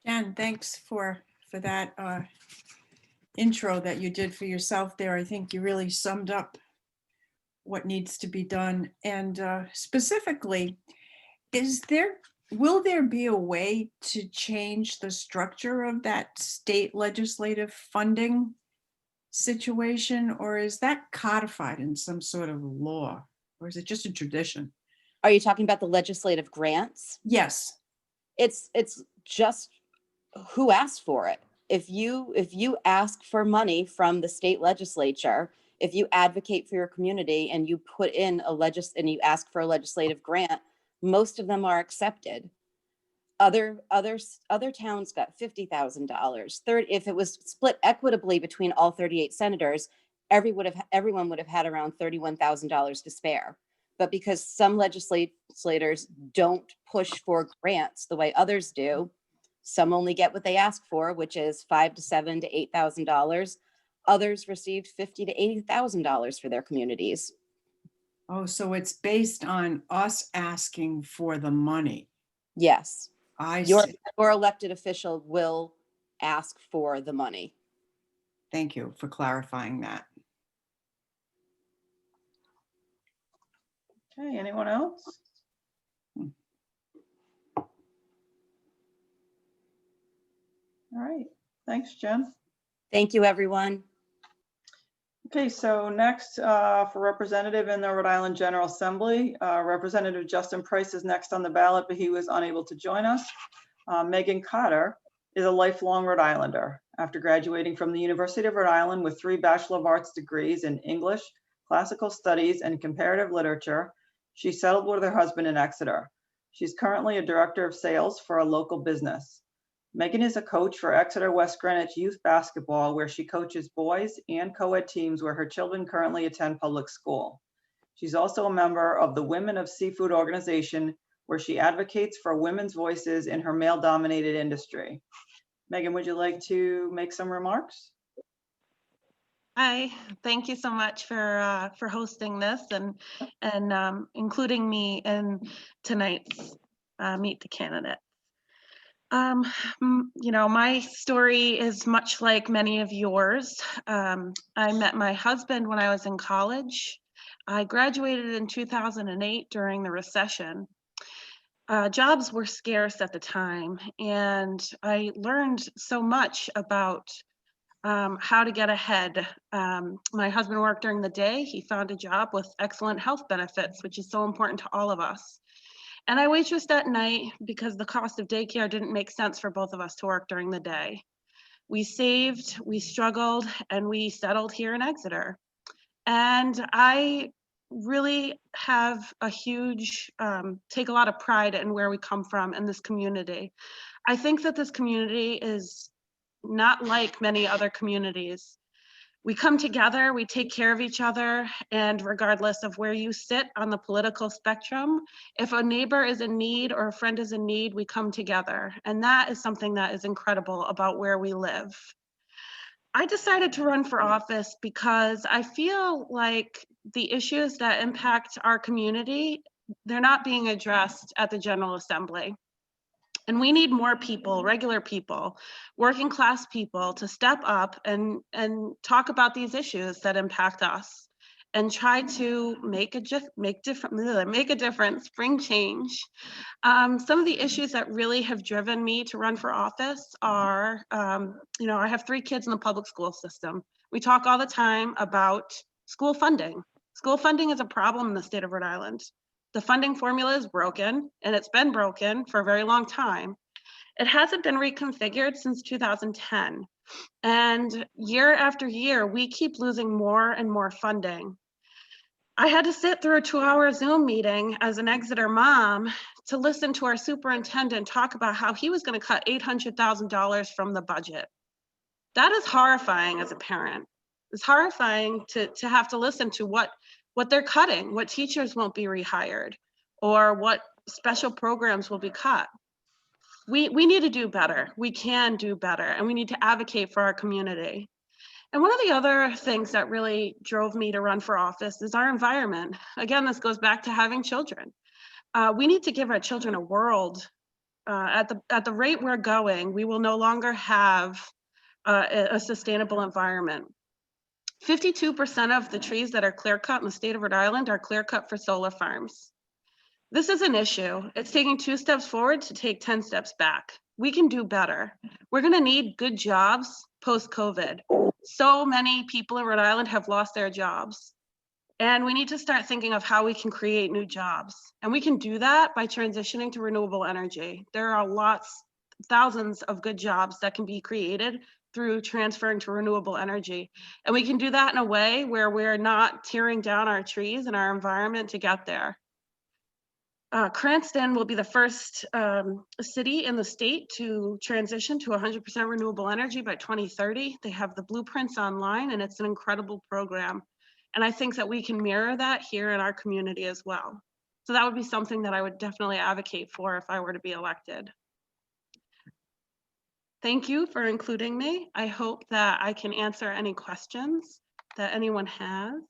Jen, thanks for that intro that you did for yourself there. I think you really summed up what needs to be done. And specifically, will there be a way to change the structure of that state legislative funding situation, or is that codified in some sort of law, or is it just a tradition? Are you talking about the legislative grants? Yes. It's just who asked for it. If you ask for money from the state legislature, if you advocate for your community and you put in and you ask for a legislative grant, most of them are accepted. Other towns got $50,000. If it was split equitably between all 38 senators, everyone would have had around $31,000 to spare. But because some legislators don't push for grants the way others do, some only get what they ask for, which is $5,000 to $7,000 to $8,000. Others received $50,000 to $80,000 for their communities. Oh, so it's based on us asking for the money. Yes. I see. Your elected official will ask for the money. Thank you for clarifying that. Okay, anyone else? All right, thanks, Jen. Thank you, everyone. Okay, so next for representative in the Rhode Island General Assembly, Representative Justin Price is next on the ballot, but he was unable to join us. Megan Cotter is a lifelong Rhode Islander. After graduating from the University of Rhode Island with 3 Bachelor of Arts degrees in English, Classical Studies, and Comparative Literature, she settled with her husband in Exeter. She's currently a director of sales for a local business. Megan is a coach for Exeter West Greenwich Youth Basketball, where she coaches boys and co-ed teams where her children currently attend public school. She's also a member of the Women of Seafood organization, where she advocates for women's voices in her male-dominated industry. Megan, would you like to make some remarks? Hi, thank you so much for hosting this and including me in tonight's Meet the Candidate. You know, my story is much like many of yours. I met my husband when I was in college. I graduated in 2008 during the recession. Jobs were scarce at the time, and I learned so much about how to get ahead. My husband worked during the day. He found a job with excellent health benefits, which is so important to all of us. And I waitressed at night because the cost of daycare didn't make sense for both of us to work during the day. We saved, we struggled, and we settled here in Exeter. And I really have a huge, take a lot of pride in where we come from in this community. I think that this community is not like many other communities. We come together, we take care of each other, and regardless of where you sit on the political spectrum, if a neighbor is in need or a friend is in need, we come together. And that is something that is incredible about where we live. I decided to run for office because I feel like the issues that impact our community, they're not being addressed at the General Assembly. And we need more people, regular people, working class people to step up and talk about these issues that impact us and try to make a difference, bring change. Some of the issues that really have driven me to run for office are, you know, I have 3 kids in the public school system. We talk all the time about school funding. School funding is a problem in the state of Rhode Island. The funding formula is broken, and it's been broken for a very long time. It hasn't been reconfigured since 2010. And year after year, we keep losing more and more funding. I had to sit through a 2-hour Zoom meeting as an Exeter mom to listen to our superintendent talk about how he was going to cut $800,000 from the budget. That is horrifying as a parent. It's horrifying to have to listen to what they're cutting, what teachers won't be rehired, or what special programs will be cut. We need to do better. We can do better, and we need to advocate for our community. And one of the other things that really drove me to run for office is our environment. Again, this goes back to having children. We need to give our children a world. At the rate we're going, we will no longer have a sustainable environment. 52% of the trees that are clear cut in the state of Rhode Island are clear cut for solar farms. This is an issue. It's taking 2 steps forward to take 10 steps back. We can do better. We're going to need good jobs post-COVID. So many people in Rhode Island have lost their jobs. And we need to start thinking of how we can create new jobs. And we can do that by transitioning to renewable energy. There are thousands of good jobs that can be created through transferring to renewable energy. And we can do that in a way where we're not tearing down our trees and our environment to get there. Cranston will be the first city in the state to transition to 100% renewable energy by 2030. They have the blueprints online, and it's an incredible program. And I think that we can mirror that here in our community as well. So that would be something that I would definitely advocate for if I were to be elected. Thank you for including me. I hope that I can answer any questions that anyone has.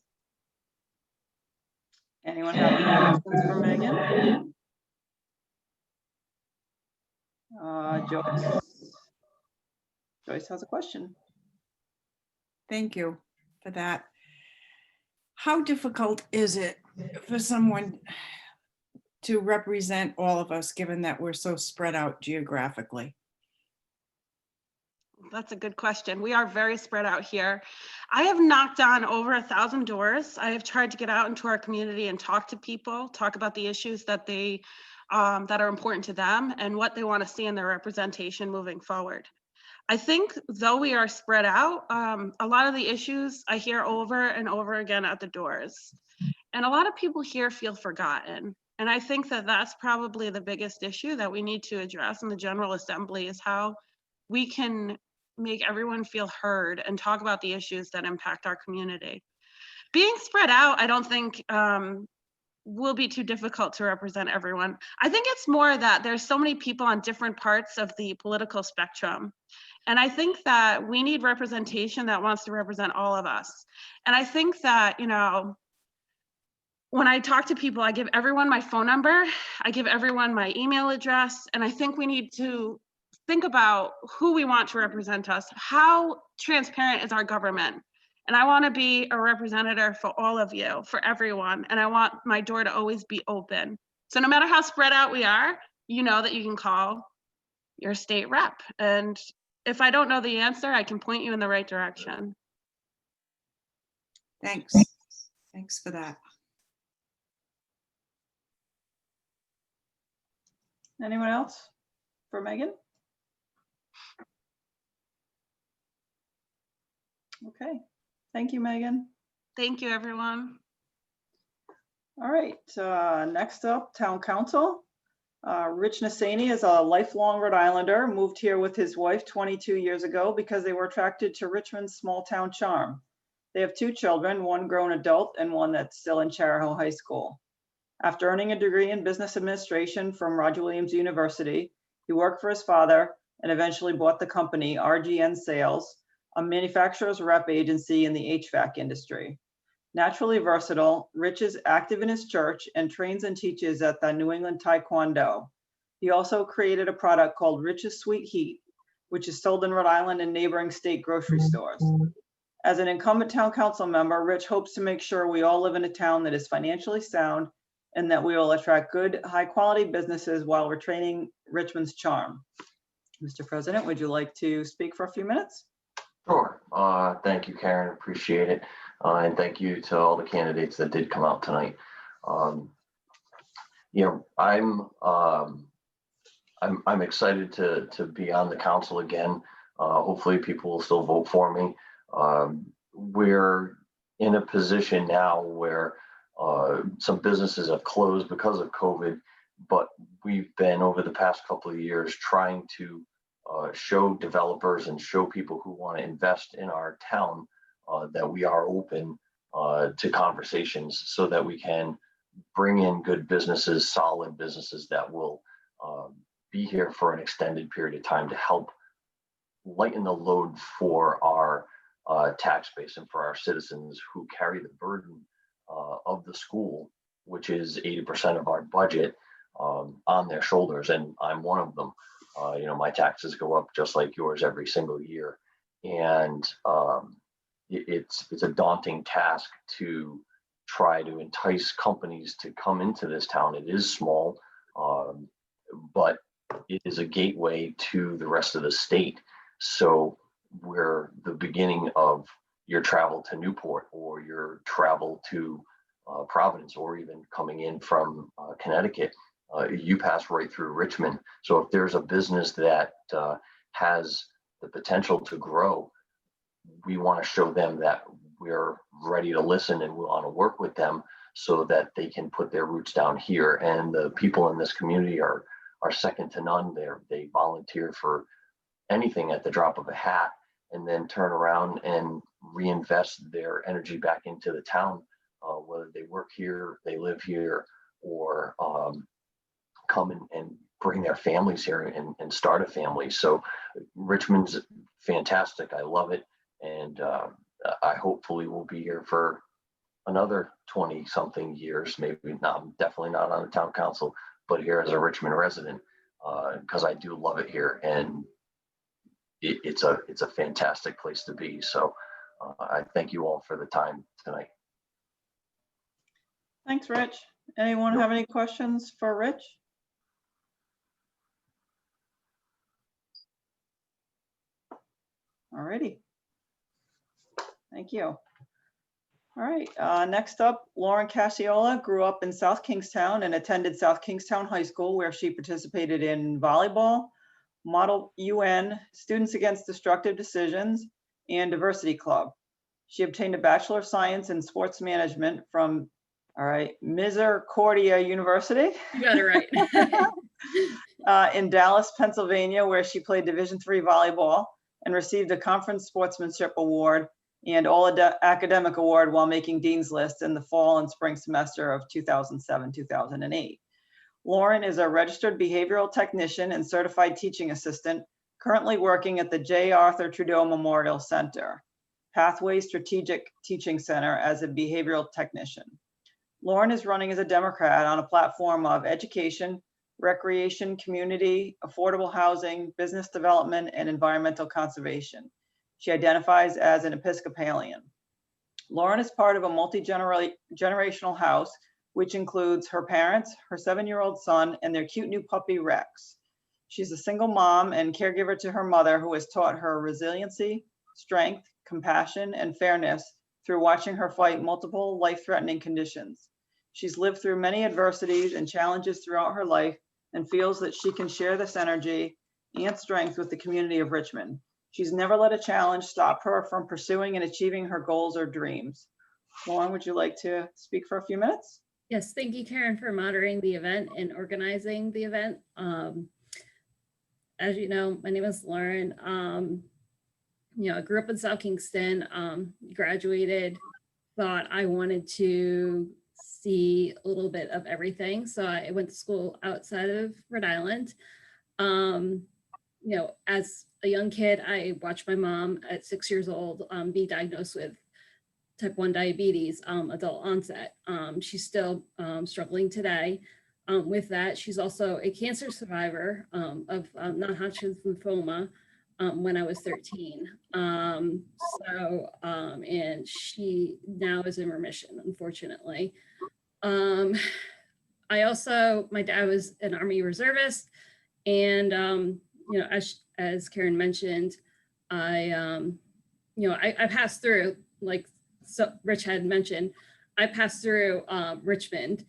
Anyone have any questions for Megan? Joyce. Joyce has a question. Thank you for that. How difficult is it for someone to represent all of us, given that we're so spread out geographically? That's a good question. We are very spread out here. I have knocked on over 1,000 doors. I have tried to get out into our community and talk to people, talk about the issues that that are important to them and what they want to see in their representation moving forward. I think though we are spread out, a lot of the issues I hear over and over again at the doors. And a lot of people here feel forgotten. And I think that that's probably the biggest issue that we need to address in the General Assembly is how we can make everyone feel heard and talk about the issues that impact our community. Being spread out, I don't think will be too difficult to represent everyone. I think it's more that there's so many people on different parts of the political spectrum. And I think that we need representation that wants to represent all of us. And I think that, you know, when I talk to people, I give everyone my phone number, I give everyone my email address, and I think we need to think about who we want to represent us. How transparent is our government? And I want to be a representative for all of you, for everyone. And I want my door to always be open. So no matter how spread out we are, you know that you can call your state rep. And if I don't know the answer, I can point you in the right direction. Thanks. Thanks for that. Anyone else for Megan? Okay, thank you, Megan. Thank you, everyone. All right, next up, Town Council. Rich Nassani is a lifelong Rhode Islander, moved here with his wife 22 years ago because they were attracted to Richmond's small town charm. They have 2 children, one grown adult and one that's still in Charahoe High School. After earning a degree in business administration from Roger Williams University, he worked for his father and eventually bought the company RGN Sales, a manufacturer's rep agency in the HVAC industry. Naturally versatile, Rich is active in his church and trains and teaches at the New England Taekwondo. He also created a product called Rich's Sweet Heat, which is sold in Rhode Island and neighboring state grocery stores. As an incumbent town council member, Rich hopes to make sure we all live in a town that is financially sound and that we will attract good, high-quality businesses while retaining Richmond's charm. Mr. President, would you like to speak for a few minutes? Sure. Thank you, Karen. Appreciate it. And thank you to all the candidates that did come out tonight. You know, I'm excited to be on the council again. Hopefully people will still vote for me. We're in a position now where some businesses have closed because of COVID, but we've been over the past couple of years trying to show developers and show people who want to invest in our town that we are open to conversations so that we can bring in good businesses, solid businesses that will be here for an extended period of time to help lighten the load for our tax base and for our citizens who carry the burden of the school, which is 80% of our budget, on their shoulders, and I'm one of them. You know, my taxes go up just like yours every single year, and it's a daunting task to try to entice companies to come into this town. It is small, but it is a gateway to the rest of the state. So we're the beginning of your travel to Newport or your travel to Providence, or even coming in from Connecticut. You pass right through Richmond. So if there's a business that has the potential to grow, we want to show them that we're ready to listen and we want to work with them so that they can put their roots down here. And the people in this community are second to none. They volunteer for anything at the drop of a hat, and then turn around and reinvest their energy back into the town, whether they work here, they live here, or come and bring their families here and start a family. So Richmond's fantastic. I love it. And I hopefully will be here for another 20 something years, maybe not, definitely not on the town council, but here as a Richmond resident, because I do love it here. And it's a fantastic place to be. So I thank you all for the time tonight. Thanks, Rich. Anyone have any questions for Rich? All righty. Thank you. All right, next up, Lauren Cassiola grew up in South Kingstown and attended South Kingstown High School, where she participated in volleyball, Model UN, Students Against Destructive Decisions, and Diversity Club. She obtained a Bachelor of Science in Sports Management from, Misericordia University. You got it right. In Dallas, Pennsylvania, where she played Division III volleyball and received a Conference Sportsmanship Award and All-Academic Award while making Dean's List in the fall and spring semester of 2007-2008. Lauren is a registered behavioral technician and certified teaching assistant currently working at the J. Arthur Trudeau Memorial Center, Pathway Strategic Teaching Center as a behavioral technician. Lauren is running as a Democrat on a platform of education, recreation, community, affordable housing, business development, and environmental conservation. She identifies as an Episcopalian. Lauren is part of a multi-generational house, which includes her parents, her 7-year-old son, and their cute new puppy, Rex. She's a single mom and caregiver to her mother, who has taught her resiliency, strength, compassion, and fairness through watching her fight multiple life-threatening conditions. She's lived through many adversities and challenges throughout her life and feels that she can share this energy and strength with the community of Richmond. She's never let a challenge stop her from pursuing and achieving her goals or dreams. Lauren, would you like to speak for a few minutes? Yes, thank you, Karen, for moderating the event and organizing the event. As you know, my name is Lauren. I grew up in South Kingston, graduated, thought I wanted to see a little bit of everything. So I went to school outside of Rhode Island. As a young kid, I watched my mom at 6 years old be diagnosed with type 1 diabetes, adult onset. She's still struggling today with that. She's also a cancer survivor of non-Hodgkin's lymphoma when I was 13. And she now is in remission, unfortunately. My dad was an Army reservist, and as Karen mentioned, I passed through, like Rich had mentioned, I passed through Richmond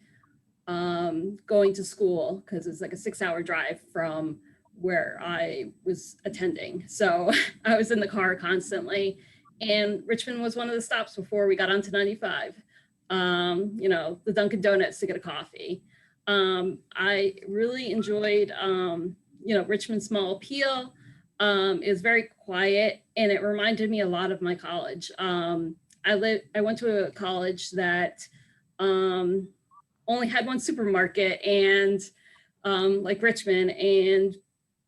going to school because it's like a 6-hour drive from where I was attending. So I was in the car constantly, and Richmond was one of the stops before we got onto 95. The Dunkin' Donuts to get a coffee. I really enjoyed, Richmond's small appeal. It was very quiet, and it reminded me a lot of my college. I went to a college that only had one supermarket, and like Richmond, and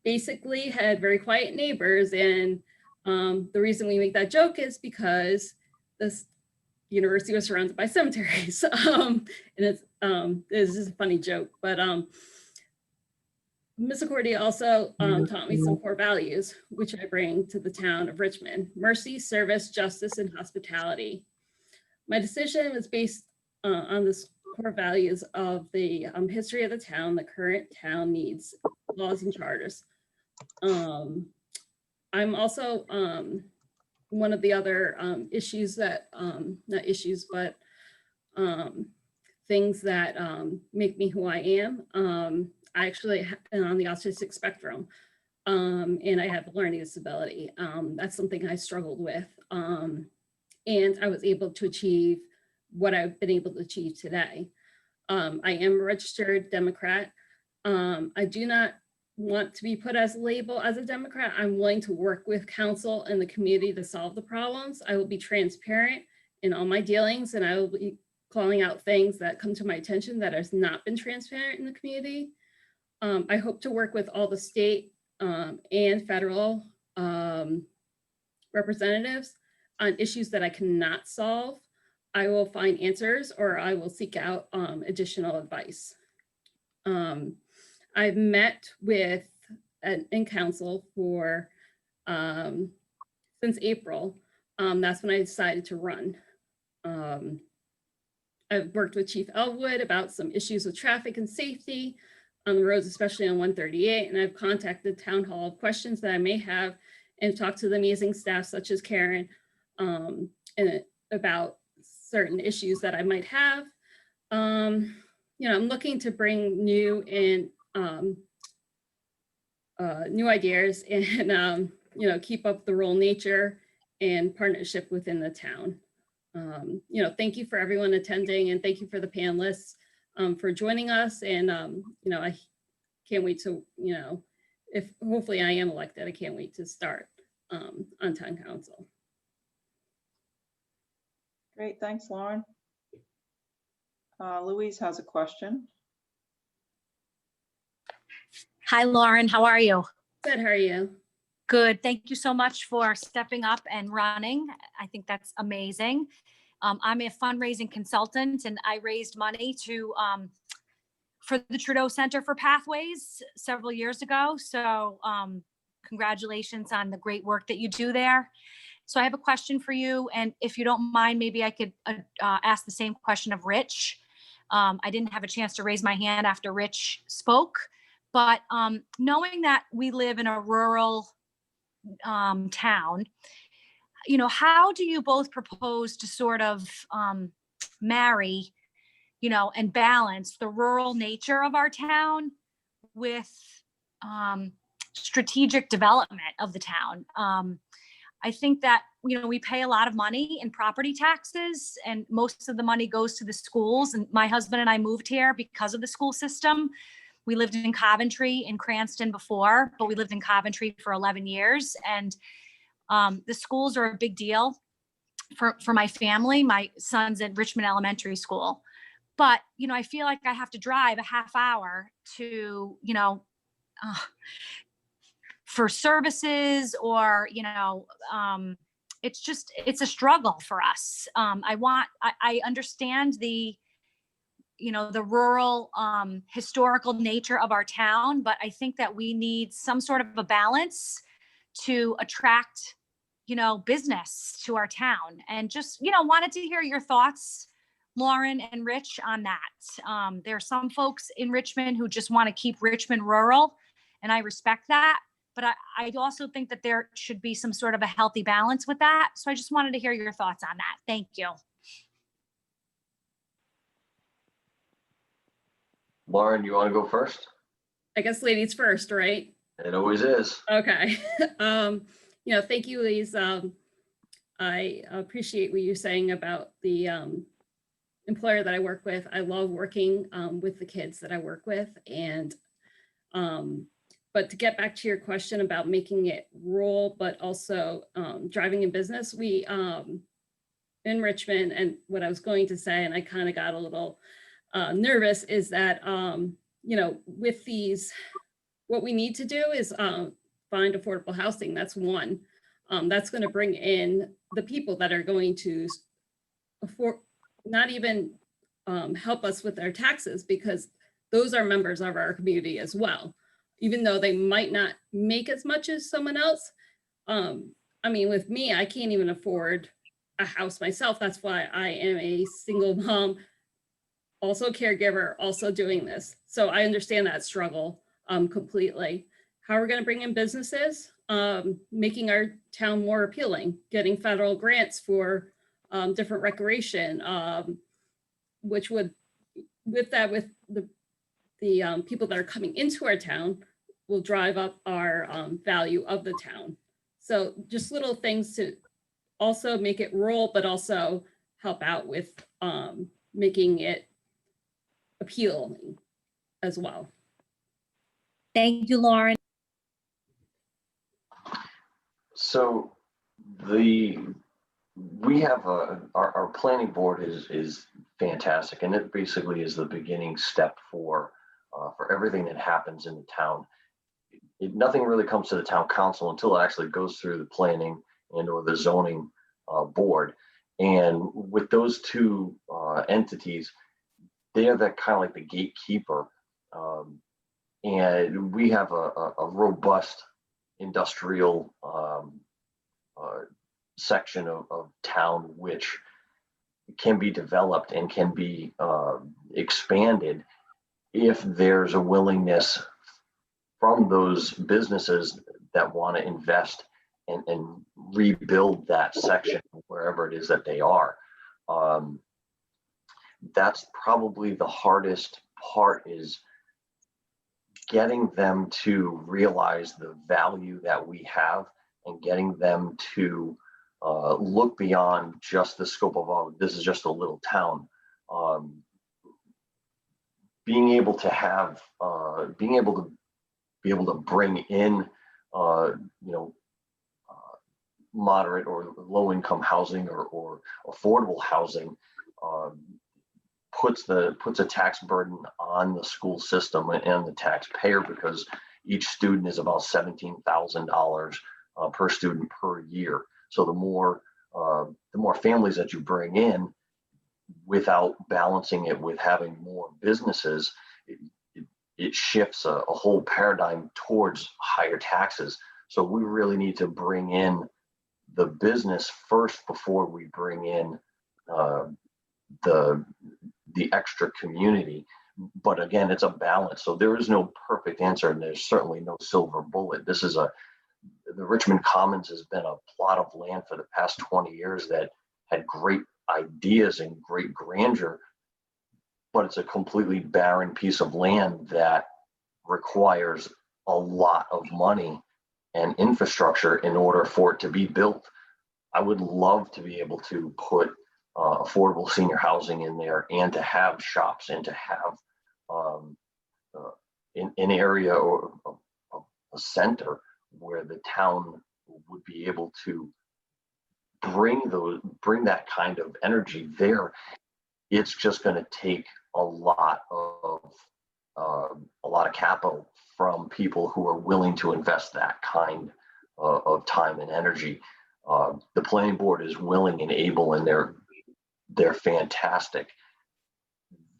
basically had very quiet neighbors. And the reason we make that joke is because this university was surrounded by cemeteries. And it's just a funny joke, but Misericordia also taught me some core values, which I bring to the town of Richmond: mercy, service, justice, and hospitality. My decision was based on the core values of the history of the town, the current town needs, laws, and charters. I'm also one of the other issues that, not issues, but things that make me who I am. I actually am on the autistic spectrum, and I have a learning disability. That's something I struggled with, and I was able to achieve what I've been able to achieve today. I am a registered Democrat. I do not want to be put as a label as a Democrat. I'm willing to work with council and the community to solve the problems. I will be transparent in all my dealings, and I will be calling out things that come to my attention that has not been transparent in the community. I hope to work with all the state and federal representatives on issues that I cannot solve. I will find answers, or I will seek out additional advice. I've met with in council for since April. That's when I decided to run. I've worked with Chief Elwood about some issues with traffic and safety on the roads, especially on 138, and I've contacted town hall questions that I may have and talked to the amazing staff such as Karen and about certain issues that I might have. I'm looking to bring new and new ideas and keep up the rural nature and partnership within the town. Thank you for everyone attending, and thank you for the panelists for joining us. And I can't wait to, if hopefully I am elected, I can't wait to start on town council. Great, thanks, Lauren. Louise has a question. Hi, Lauren. How are you? Good, how are you? Good. Thank you so much for stepping up and running. I think that's amazing. I'm a fundraising consultant and I raised money for the Trudeau Center for Pathways several years ago. So congratulations on the great work that you do there. So I have a question for you. And if you don't mind, maybe I could ask the same question of Rich. I didn't have a chance to raise my hand after Rich spoke, but knowing that we live in a rural town, how do you both propose to sort of marry, and balance the rural nature of our town with strategic development of the town? I think that, we pay a lot of money in property taxes and most of the money goes to the schools. And my husband and I moved here because of the school system. We lived in Coventry and Cranston before, but we lived in Coventry for 11 years. And the schools are a big deal for my family. My son's at Richmond Elementary School. But, I feel like I have to drive a half hour to, for services or, it's a struggle for us. I understand the rural historical nature of our town, but I think that we need some sort of a balance to attract, business to our town. And just, wanted to hear your thoughts, Lauren and Rich, on that. There are some folks in Richmond who just want to keep Richmond rural, and I respect that. But I also think that there should be some sort of a healthy balance with that. So I just wanted to hear your thoughts on that. Thank you. Lauren, you want to go first? I guess ladies first, right? It always is. Okay. Thank you, Lise. I appreciate what you're saying about the employer that I work with. I love working with the kids that I work with. And but to get back to your question about making it rural, but also driving in business, we in Richmond, and what I was going to say, and I kind of got a little nervous, is that, with these, what we need to do is find affordable housing. That's one. That's going to bring in the people that are going to afford, not even help us with our taxes, because those are members of our community as well. Even though they might not make as much as someone else. With me, I can't even afford a house myself. That's why I am a single mom, also a caregiver, also doing this. So I understand that struggle completely. How are we going to bring in businesses? Making our town more appealing, getting federal grants for different recreation, which would, with the people that are coming into our town, will drive up our value of the town. So just little things to also make it rural, but also help out with making it appealing as well. Thank you, Lauren. So we have our planning board is fantastic, and it basically is the beginning step for everything that happens in the town. Nothing really comes to the town council until it actually goes through the planning and or the zoning board. And with those two entities, they are that kind of like the gatekeeper. And we have a robust industrial section of town which can be developed and can be expanded if there's a willingness from those businesses that want to invest and rebuild that section wherever it is that they are. That's probably the hardest part, is getting them to realize the value that we have and getting them to look beyond just the scope of, oh, this is just a little town. Being able to bring in, moderate or low income housing or affordable housing puts a tax burden on the school system and the taxpayer, because Each student is about $17,000 per student per year. So the more families that you bring in, without balancing it with having more businesses, it shifts a whole paradigm towards higher taxes. So we really need to bring in the business first before we bring in the extra community. But again, it's a balance. So there is no perfect answer, and there's certainly no silver bullet. The Richmond Commons has been a plot of land for the past 20 years that had great ideas and great grandeur, but it's a completely barren piece of land that requires a lot of money and infrastructure in order for it to be built. I would love to be able to put affordable senior housing in there, and to have shops, and to have an area or a center where the town would be able to bring that kind of energy there. It's just going to take a lot of capital from people who are willing to invest that kind of time and energy. The planning board is willing and able, and they're fantastic.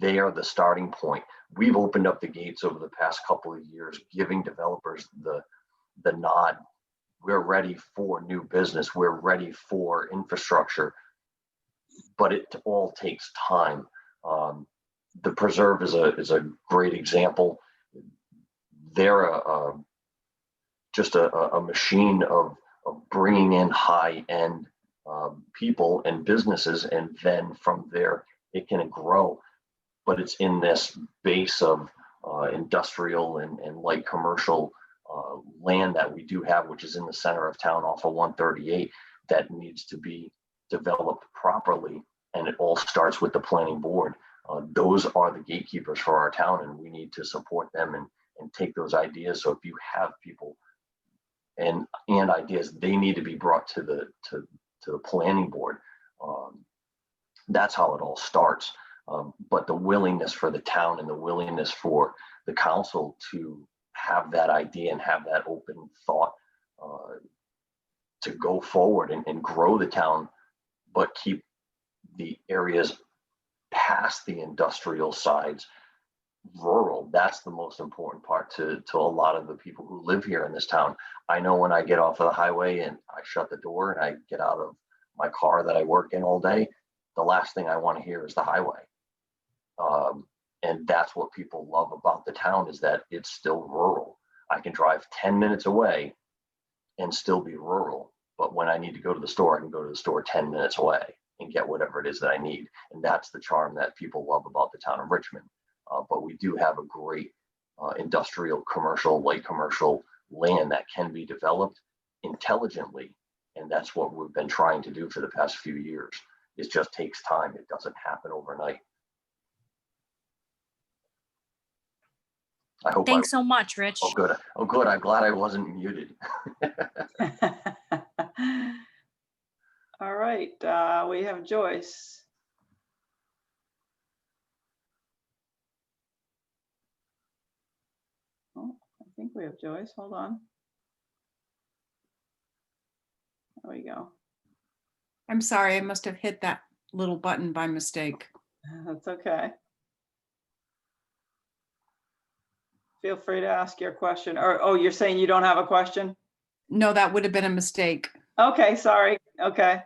They are the starting point. We've opened up the gates over the past couple of years, giving developers the nod. We're ready for new business. We're ready for infrastructure, but it all takes time. The Preserve is a great example. They're just a machine of bringing in high-end people and businesses, and then from there it can grow. But it's in this base of industrial and light commercial land that we do have, which is in the center of town off of 138, that needs to be developed properly. And it all starts with the planning board. Those are the gatekeepers for our town, and we need to support them and take those ideas. So if you have people and ideas, they need to be brought to the planning board. That's how it all starts. But the willingness for the town and the willingness for the council to have that idea and have that open thought to go forward and grow the town, but keep the areas past the industrial sides rural. That's the most important part to a lot of the people who live here in this town. I know when I get off of the highway and I shut the door and I get out of my car that I work in all day, the last thing I want to hear is the highway. And that's what people love about the town, is that it's still rural. I can drive 10 minutes away and still be rural. But when I need to go to the store, I can go to the store 10 minutes away and get whatever it is that I need. And that's the charm that people love about the town of Richmond. But we do have a great industrial, commercial, light commercial land that can be developed intelligently. And that's what we've been trying to do for the past few years. It just takes time. It doesn't happen overnight. I hope. Thanks so much, Rich. Oh, good. Oh, good. I'm glad I wasn't muted. All right, we have Joyce. Oh, I think we have Joyce. Hold on. There we go. I'm sorry, I must have hit that little button by mistake. That's okay. Feel free to ask your question. Or, oh, you're saying you don't have a question? No, that would have been a mistake. Okay, sorry. Okay.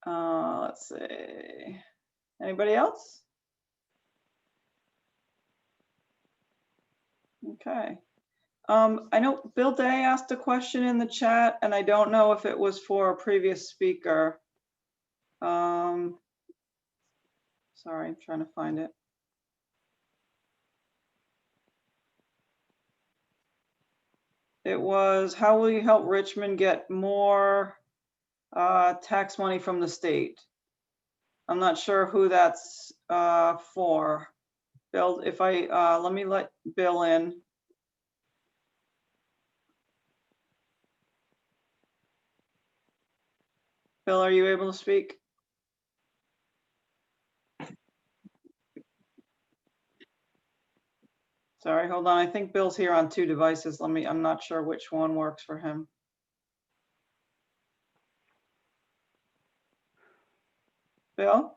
Let's see. Anybody else? Okay. I know Bill Day asked a question in the chat, and I don't know if it was for a previous speaker. Sorry, I'm trying to find it. It was, how will you help Richmond get more tax money from the state? I'm not sure who that's for. Bill, if I, let me let Bill in. Bill, are you able to speak? Sorry, hold on. I think Bill's here on 2 devices. I'm not sure which one works for him. Bill?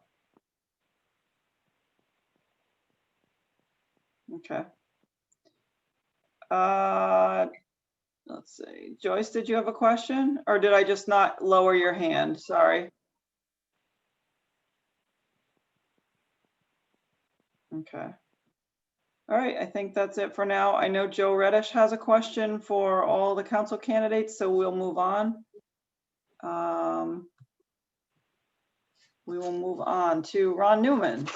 Okay. Let's see. Joyce, did you have a question? Or did I just not lower your hand? Sorry. Okay. All right, I think that's it for now. I know Joe Reddish has a question for all the council candidates, so we'll move on. We will move on to Ron Newman.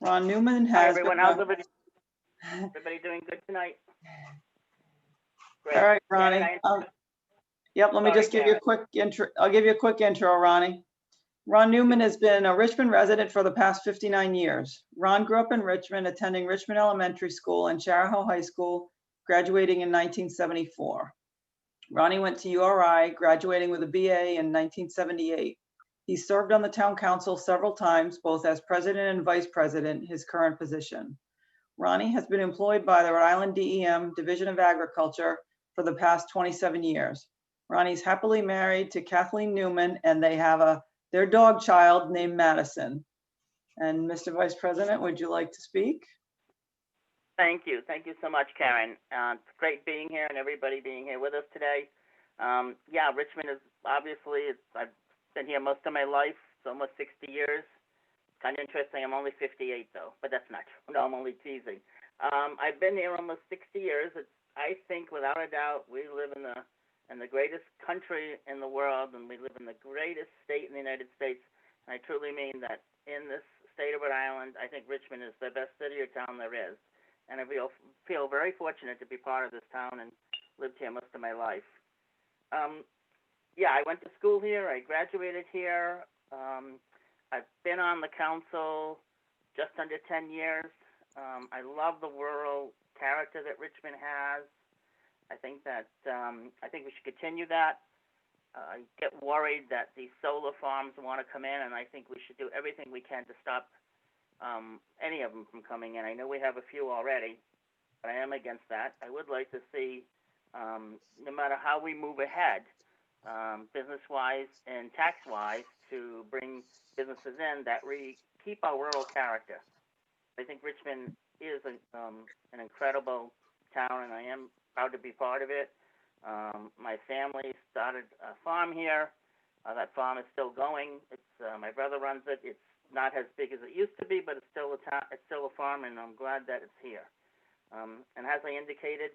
Ron Newman Hi, has. everyone. been How's a- everybody doing good tonight? All right, Karen, Ronnie. Yep, let me Sorry, just give you a Karen. quick intro. I'll give you a quick intro, Ronnie. Ron Newman has been a Richmond resident for the past 59 years. Ron grew up in Richmond, attending Richmond Elementary School and Charahoe High School, graduating in 1974. Ronnie went to URI, graduating with a BA in 1978. He served on the town council several times, both as president and vice president, his current position. Ronnie has been employed by the Rhode Island DEM Division of Agriculture for the past 27 years. Ronnie's happily married to Kathleen Newman, and they have their dog child named Madison. And Mr. Vice President, would you like to speak? Thank you. Thank you so much, Karen. It's great being here and everybody being here with us today. Yeah, Richmond is obviously, I've been here most of my life. It's almost 60 years. Kind of interesting. I'm only 58 though, but that's not true. No, I'm only teasing. I've been here almost 60 years. I think without a doubt, we live in the greatest country in the world, and we live in the greatest state in the United States. And I truly mean that in this state of Rhode Island, I think Richmond is the best city or town there is. And I feel very fortunate to be part of this town and lived here most of my life. Yeah, I went to school here. I graduated here. I've been on the council just under 10 years. I love the rural character that Richmond has. I think we should continue that. I get worried that these solar farms want to come in, and I think we should do everything we can to stop any of them from coming in. I know we have a few already, but I am against that. I would like to see, no matter how we move ahead, business-wise and tax-wise, to bring businesses in, that we keep our rural character. I think Richmond is an incredible town, and I am proud to be part of it. My family started a farm here. That farm is still going. My brother runs it. It's not as big as it used to be, but it's still a farm, and I'm glad that it's here. And as I indicated,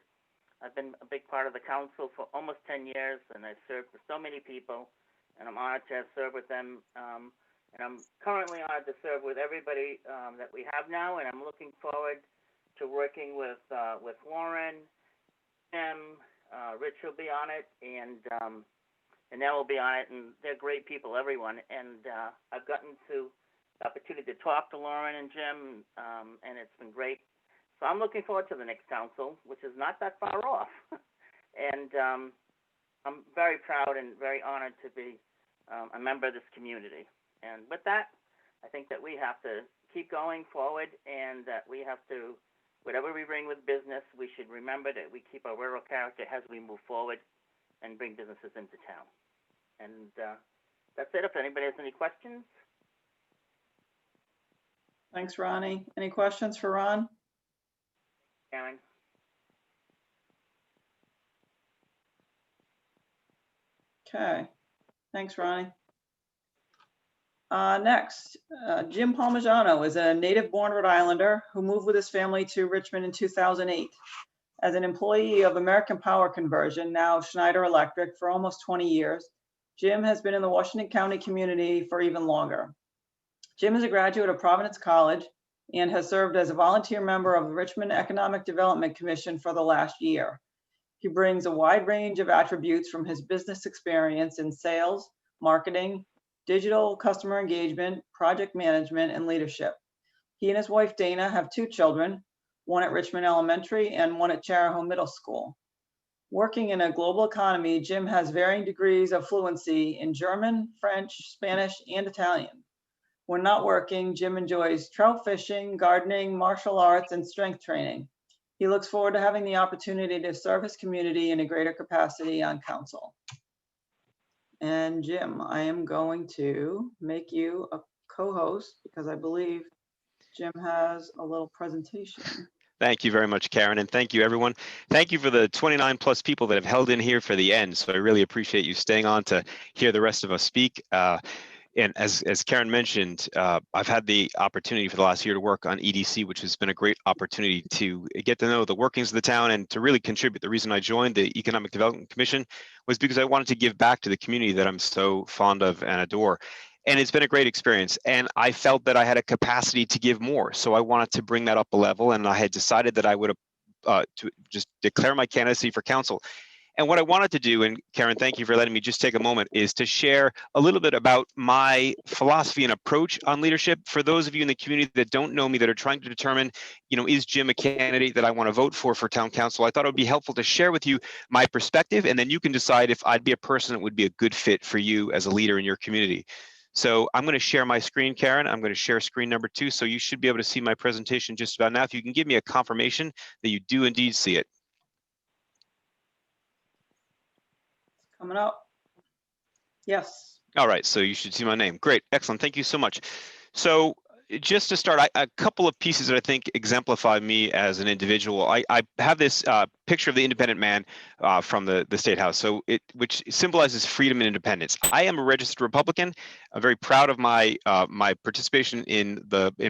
I've been a big part of the council for almost 10 years, and I've served with so many people, and I'm honored to have served with them. And I'm currently honored to serve with everybody that we have now, and I'm looking forward to working with Lauren, Tim, Rich will be on it, and Nell will be on it, and they're great people, everyone. And I've gotten the opportunity to talk to Lauren and Jim, and it's been great. So I'm looking forward to the next council, which is not that far off. And I'm very proud and very honored to be a member of this community. And with that, I think that we have to keep going forward, and that we have to, whatever we bring with business, we should remember that we keep our rural character as we move forward and bring businesses into town. And that's it. If anybody has any questions. Thanks, Ronnie. Any questions for Ron? Karen? Okay, thanks, Ronnie. Next, Jim Palmigiano is a native-born Rhode Islander who moved with his family to Richmond in 2008. As an employee of American Power Conversion, now Schneider Electric, for almost 20 years, Jim has been in the Washington County community for even longer. Jim is a graduate of Providence College and has served as a volunteer member of the Richmond Economic Development Commission for the last year. He brings a wide range of attributes from his business experience in sales, marketing, digital customer engagement, project management, and leadership. He and his wife Dana have 2 children, one at Richmond Elementary and one at Charahoe Middle School. Working in a global economy, Jim has varying degrees of fluency in German, French, Spanish, and Italian. When not working, Jim enjoys trout fishing, gardening, martial arts, and strength training. He looks forward to having the opportunity to serve his community in a greater capacity on council. And Jim, I am going to make you a co-host because I believe Jim has a little presentation. Thank you very much, Karen, and thank you, everyone. Thank you for the 29 plus people that have held in here for the end. So I really appreciate you staying on to hear the rest of us speak. And as Karen mentioned, I've had the opportunity for the last year to work on EDC, which has been a great opportunity to get to know the workings of the town and to really contribute. The reason I joined the Economic Development Commission was because I wanted to give back to the community that I'm so fond of and adore. And it's been a great experience. And I felt that I had a capacity to give more. So I wanted to bring that up a level. And I had decided that I would to just declare my candidacy for council. And what I wanted to do, and Karen, thank you for letting me just take a moment, is to share a little bit about my philosophy and approach on leadership. For those of you in the community that don't know me, that are trying to determine, is Jim a candidate that I want to vote for town council? I thought it would be helpful to share with you my perspective, and then you can decide if I'd be a person that would be a good fit for you as a leader in your community. So I'm going to share my screen, Karen. I'm going to share screen number 2. So you should be able to see my presentation just about now. If you can give me a confirmation that you do indeed see it. Coming up. Yes. All right, so you should see my name. Great, excellent, thank you so much. So just to start, a couple of pieces that I think exemplify me as an individual. I have this picture of the independent man from the State House, which symbolizes freedom and independence. I am a registered Republican. I'm very proud of my my participation in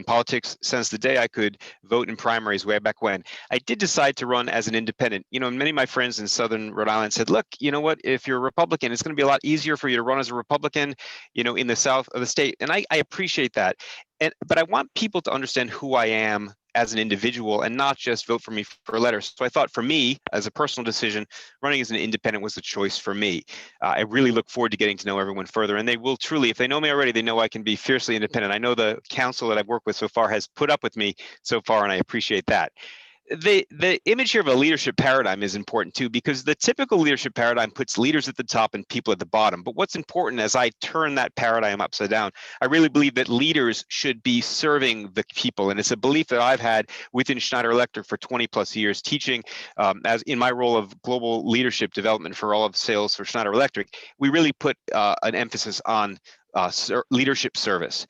politics since the day I could vote in primaries way back when. I did decide to run as an independent. Many of my friends in Southern Rhode Island said, look, you know what, if you're a Republican, it's going to be a lot easier for you to run as a Republican, in the South of the state. And I appreciate that. But I want people to understand who I am as an individual and not just vote for me for a letter. So I thought for me, as a personal decision, running as an independent was the choice for me. I really look forward to getting to know everyone further. And they will truly, if they know me already, they know I can be fiercely independent. I know the council that I've worked with so far has put up with me so far, and I appreciate that. The image here of a leadership paradigm is important too, because the typical leadership paradigm puts leaders at the top and people at the bottom. But what's important as I turn that paradigm upside down, I really believe that leaders should be serving the people. And it's a belief that I've had within Schneider Electric for 20 plus years, teaching as in my role of global leadership development for all of sales for Schneider Electric. We really put an emphasis on leadership service.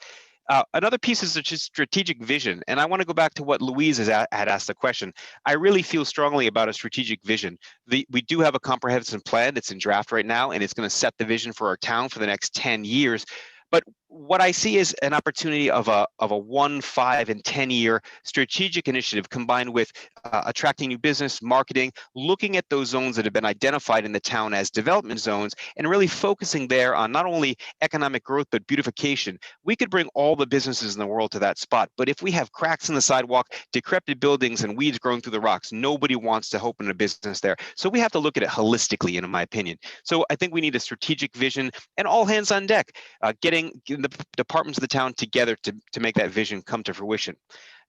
Another piece is just strategic vision. And I want to go back to what Louise had asked the question. I really feel strongly about a strategic vision. We do have a comprehensive plan that's in draft right now, and it's going to set the vision for our town for the next 10 years. But what I see is an opportunity of a 1, 5, and 10-year strategic initiative combined with attracting new business, marketing, looking at those zones that have been identified in the town as development zones, and really focusing there on not only economic growth, but beautification. We could bring all the businesses in the world to that spot, but if we have cracks in the sidewalk, decrepit buildings, and weeds growing through the rocks, nobody wants to open a business there. So we have to look at it holistically, in my opinion. So I think we need a strategic vision and all hands on deck, getting the departments of the town together to make that vision come to fruition.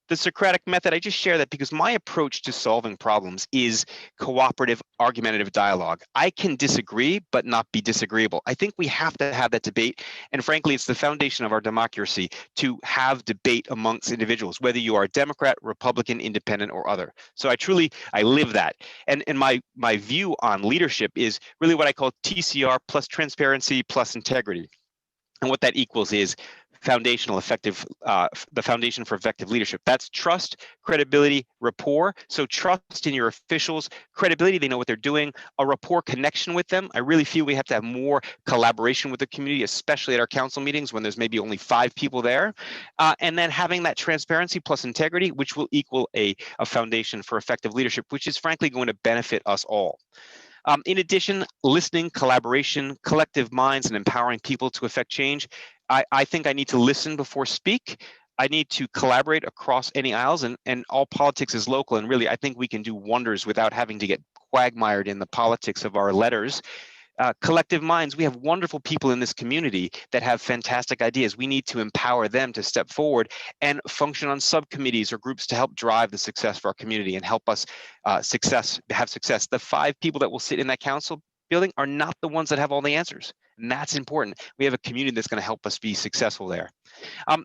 The Socratic method, I just share that because my approach to solving problems is cooperative, argumentative dialogue. I can disagree, but not be disagreeable. I think we have to have that debate. And frankly, it's the foundation of our democracy to have debate amongst individuals, whether you are a Democrat, Republican, Independent, or other. So I live that. And my view on leadership is really what I call TCR plus transparency plus integrity. And what that equals is the foundation for effective leadership. That's trust, credibility, rapport. So trust in your officials, credibility, they know what they're doing, a rapport connection with them. I really feel we have to have more collaboration with the community, especially at our council meetings when there's maybe only 5 people there. And then having that transparency plus integrity, which will equal a foundation for effective leadership, which is frankly going to benefit us all. In addition, listening, collaboration, collective minds, and empowering people to affect change. I think I need to listen before speak. I need to collaborate across any aisles, and all politics is local. And really, I think we can do wonders without having to get quagmired in the politics of our letters. Collective minds, we have wonderful people in this community that have fantastic ideas. We need to empower them to step forward and function on subcommittees or groups to help drive the success of our community and help us have success. The 5 people that will sit in that council building are not the ones that have all the answers. And that's important. We have a community that's going to help us be successful there.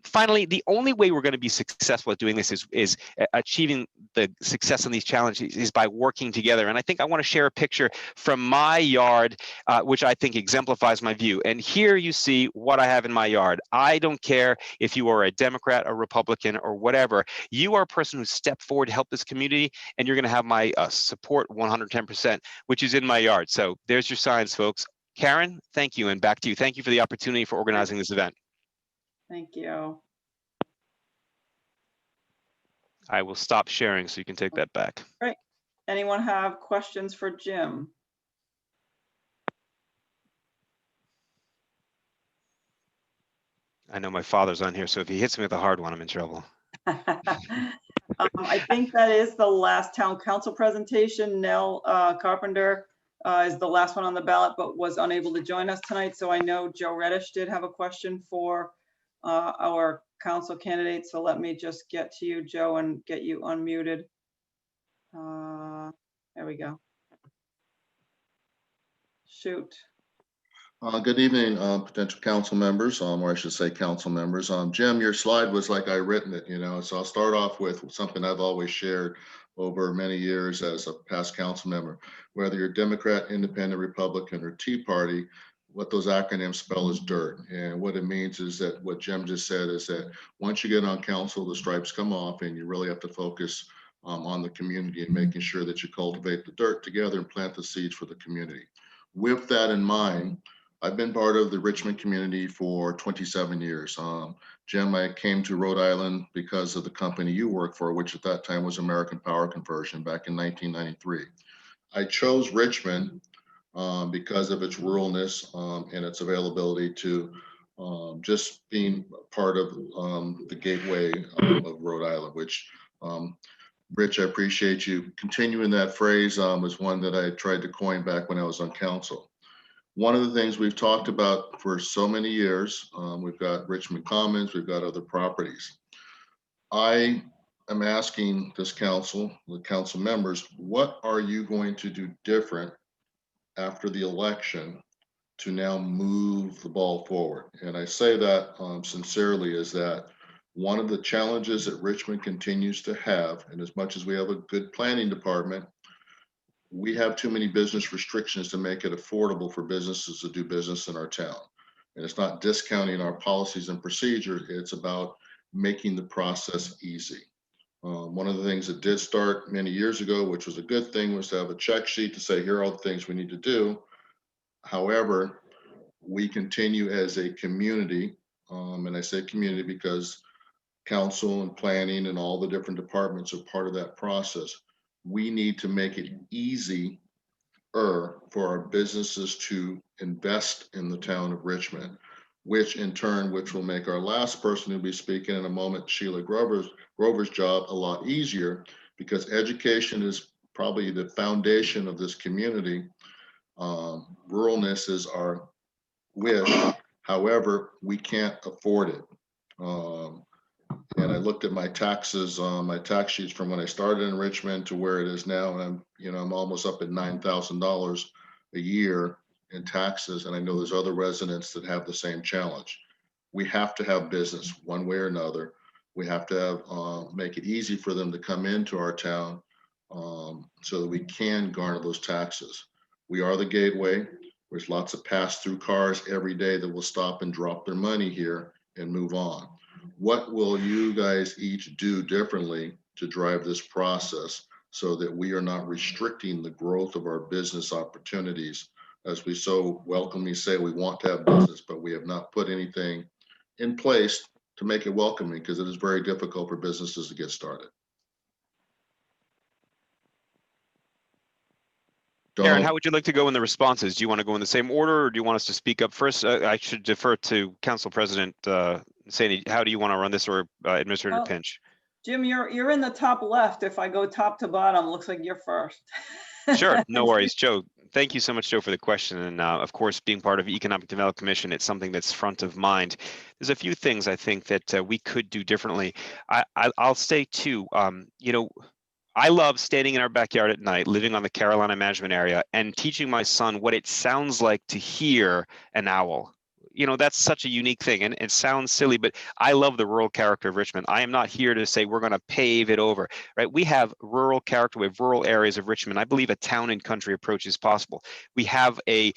Finally, the only way we're going to be successful at doing this is achieving the success on these challenges is by working together. And I think I want to share a picture from my yard, which I think exemplifies my view. And here you see what I have in my yard. I don't care if you are a Democrat, a Republican, or whatever. You are a person who stepped forward to help this community, and you're going to have my support 110%, which is in my yard. So there's your signs, folks. Karen, thank you, and back to you. Thank you for the opportunity for organizing this event. Thank you. I will stop sharing so you can take that back. Great. Anyone have questions for Jim? I know my father's on here, so if he hits me with a hard one, I'm in trouble. I think that is the last town council presentation. Nell Carpenter is the last one on the ballot, but was unable to join us tonight. So I know Joe Reddish did have a question for our council candidate. So let me just get to you, Joe, and get you unmuted. There we go. Shoot. Good evening, potential council members, or I should say council members. Jim, your slide was like I written it, so I'll start off with something I've always shared over many years as a past council member. Whether you're Democrat, Independent, Republican, or Tea Party, what those acronyms spell is dirt. And what it means is that what Jim just said is that once you get on council, the stripes come off and you really have to focus on the community and making sure that you cultivate the dirt together and plant the seeds for the community. With that in mind, I've been part of the Richmond community for 27 years. Jim, I came to Rhode Island because of the company you work for, which at that time was American Power Conversion back in 1993. I chose Richmond because of its ruralness and its availability to just being part of the gateway of Rhode Island, which Rich, I appreciate you continuing that phrase. Was one that I tried to coin back when I was on council. One of the things we've talked about for so many years, we've got Richmond Commons, we've got other properties. I am asking this council, the council members, what are you going to do different after the election to now move the ball forward? And I say that sincerely, is that one of the challenges that Richmond continues to have, and as much as we have a good planning department, we have too many business restrictions to make it affordable for businesses to do business in our town. And it's not discounting our policies and procedures, it's about making the process easy. One of the things that did start many years ago, which was a good thing, was to have a check sheet to say, here are all the things we need to do. However, we continue as a community, and I say community because council and planning and all the different departments are part of that process. We need to make it easier for our businesses to invest in the town of Richmond, which in turn, which will make our last person who'll be speaking in a moment, Sheila Grover's job a lot easier, because education is probably the foundation of this community. Ruralness is our wish. However, we can't afford it. And I looked at my taxes, my tax sheets from when I started in Richmond to where it is now, and I'm almost up at $9,000 a year in taxes. And I know there's other residents that have the same challenge. We have to have business one way or another. We have to have make it easy for them to come into our town so that we can garner those taxes. We are the gateway. There's lots of pass-through cars every day that will stop and drop their money here and move on. What will you guys each do differently to drive this process so that we are not restricting the growth of our business opportunities? As we so welcomely say, we want to have business, but we have not put anything in place to make it welcoming, because it is very difficult for businesses to get started. Karen, how would you like to go in the responses? Do you want to go in the same order, or do you want us to speak up first? I should defer to Council President Sandy. How do you want to run this, or Administrator Pinch? Jim, you're in the top left. If I go top to bottom, looks like you're first. Sure, no worries. Joe, thank you so much, Joe, for the question. And of course, being part of Economic Development Commission, it's something that's front of mind. There's a few things I think that we could do differently. I'll say too, I love standing in our backyard at night, living on the Carolina management area, and teaching my son what it sounds like to hear an owl. you know, that's such a unique thing, and it sounds silly, but I love the rural character of Richmond. I am not here to say we're going to pave it over, right? We have rural character, we have rural areas of Richmond. I believe a town and country approach is possible. We have an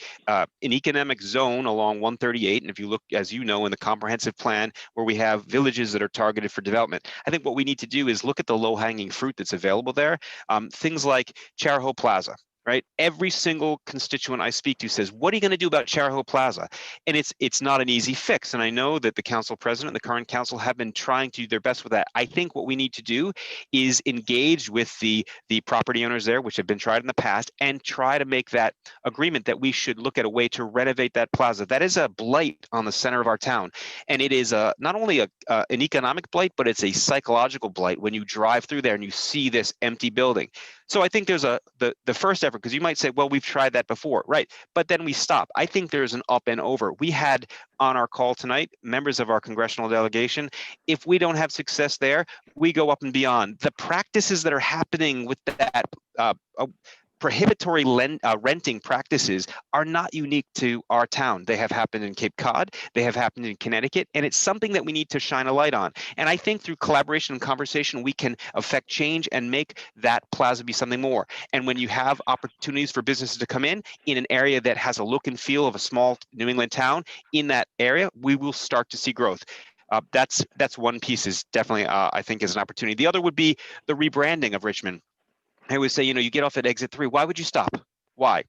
economic zone along 138, and if you look, as you know, in the comprehensive plan, where we have villages that are targeted for development. I think what we need to do is look at the low-hanging fruit that's available there. Things like Charahoe Plaza, right? Every single constituent I speak to says, what are you going to do about Charahoe Plaza? And it's not an easy fix. And I know that the council president and the current council have been trying to do their best with that. I think what we need to do is engage with the property owners there, which have been tried in the past, and try to make that agreement that we should look at a way to renovate that plaza. That is a blight on the center of our town. And it is not only an economic blight, but it's a psychological blight when you drive through there and you see this empty building. So I think there's the first effort, because you might say, well, we've tried that before, right? But then we stop. I think there's an up and over. We had on our call tonight, members of our congressional delegation. If we don't have success there, we go up and beyond. The practices that are happening with that prohibitory renting practices are not unique to our town. They have happened in Cape Cod, they have happened in Connecticut, and it's something that we need to shine a light on. And I think through collaboration and conversation, we can affect change and make that plaza be something more. And when you have opportunities for businesses to come in an area that has a look and feel of a small New England town, in that area, we will start to see growth. That's one piece is definitely, I think, is an opportunity. The other would be the rebranding of Richmond. I always say, you know, you get off at exit 3. Why would you stop? Why?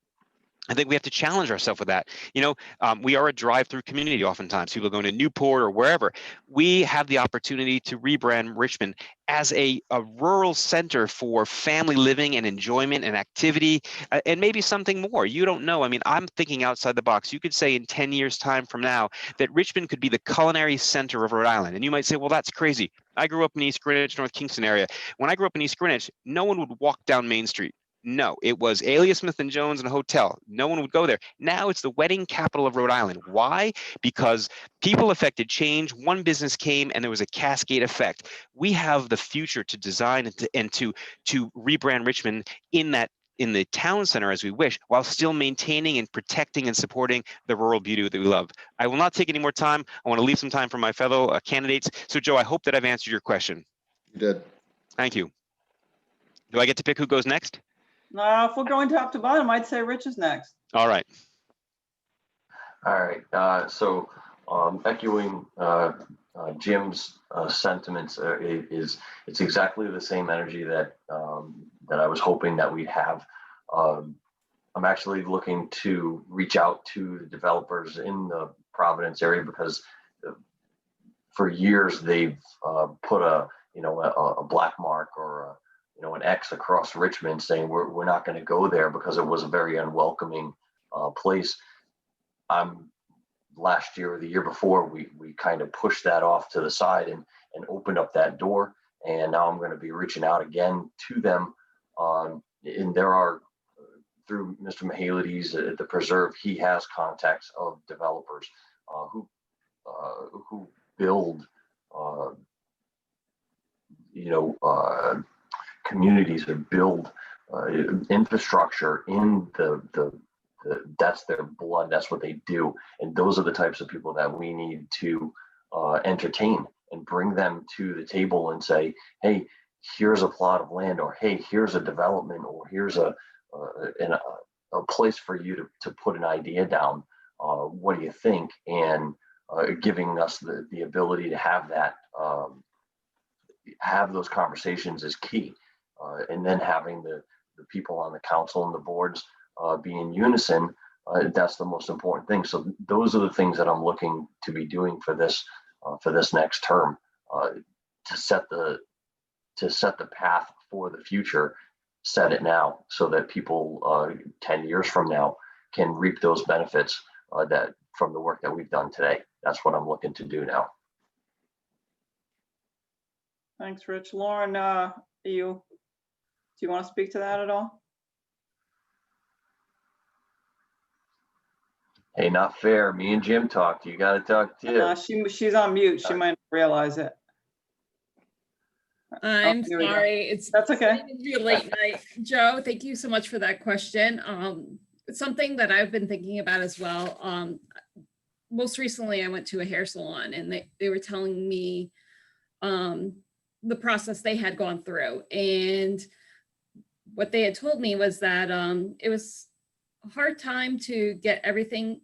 I think we have to challenge ourselves with that. You know, we are a drive-through community oftentimes. People going to Newport or wherever. We have the opportunity to rebrand Richmond as a rural center for family living and enjoyment and activity, and maybe something more. You don't know. I mean, I'm thinking outside the box. You could say in 10 years' time from now that Richmond could be the culinary center of Rhode Island. And you might say, well, that's crazy. I grew up in East Greenwich, North Kingston area. When I grew up in East Greenwich, no one would walk down Main Street. No, it was Alias Smith and Jones and a hotel. No one would go there. Now it's the wedding capital of Rhode Island. Why? Because people affected change. One business came and there was a cascade effect. We have the future to design and to rebrand Richmond in the town center as we wish, while still maintaining and protecting and supporting the rural beauty that we love. I will not take any more time. I want to leave some time for my fellow candidates. So Joe, I hope that I've answered your question. You did. Thank you. Do I get to pick who goes next? No, if we're going top to bottom, I'd say Rich is next. All right. All right. So echoing Jim's sentiments, it's exactly the same energy that that I was hoping that we'd have. I'm actually looking to reach out to the developers in the Providence area, because for years they've put a black mark or an X across Richmond, saying we're not going to go there because it was a very unwelcoming place. Last year or the year before, we kind of pushed that off to the side and opened up that door. And now I'm going to be reaching out again to them. And there are, through Mr. Mahalides at the Preserve, he has contacts of developers who build, communities or build infrastructure in that's their blood. That's what they do. And those are the types of people that we need to entertain and bring them to the table and say, hey, here's a plot of land, or hey, here's a development, or here's a place for you to put an idea down. What do you think? And giving us the ability to have that, have those conversations is key. And then having the people on the council and the boards be in unison, that's the most important thing. So those are the things that I'm looking to be doing for this next term, to set the path for the future, set it now, so that people 10 years from now can reap those benefits that from the work that we've done today. That's what I'm looking to do now. Thanks, Rich. Lauren, do you want to speak to that at all? Hey, not fair. Me and Jim talked. You got to talk too. She's on mute. She might not realize it. I'm here we go. sorry. That's okay. It's your late night. Joe, thank you so much for that question. It's something that I've been thinking about as well. most recently I went to a hair salon and they were telling me the process they had gone through. And what they had told me was that it was a hard time to get everything.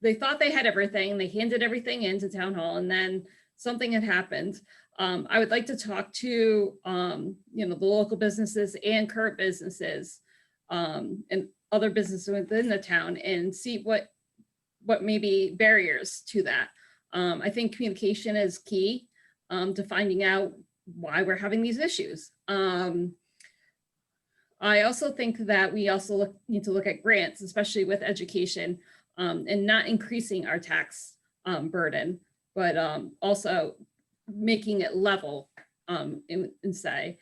They thought they had everything. They handed everything into town hall, and then something had happened. I would like to talk to the local businesses and current businesses and other businesses within the town and see what may be barriers to that. I think communication is key to finding out why we're having these issues. I also think that we also need to look at grants, especially with education, and not increasing our tax burden, but also making it level and say,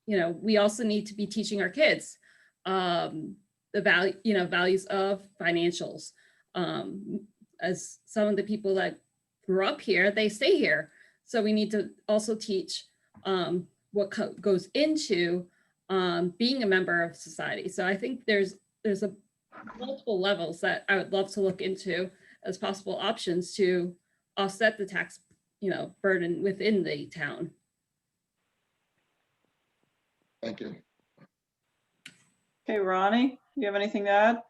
we also need to be teaching our kids the values of financials. As some of the people that grew up here, they stay here. So we need to also teach what goes into being a member of society. So I think there's a multiple levels that I would love to look into as possible options to offset the tax, burden within the town. Thank you. Okay, Ronnie, do you have anything to add?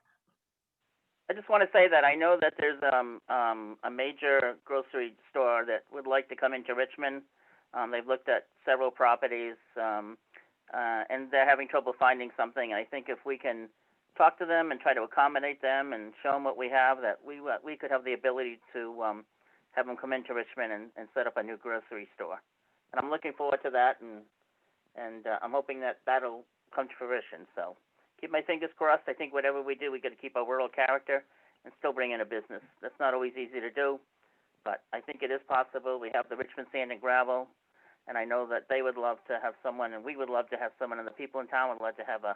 I just want to say that I know that there's a major grocery store that would like to come into Richmond. They've looked at several properties, and they're having trouble finding something. I think if we can talk to them and try to accommodate them and show them what we have, that we could have the ability to have them come into Richmond and set up a new grocery store. And I'm looking forward to that, and I'm hoping that that'll come to fruition. So keep my fingers crossed. I think whatever we do, we got to keep our rural character and still bring in a business. That's not always easy to do, but I think it is possible. We have the Richmond Sand and Gravel, and I know that they would love to have someone, and we would love to have someone, and the people in town would love to have a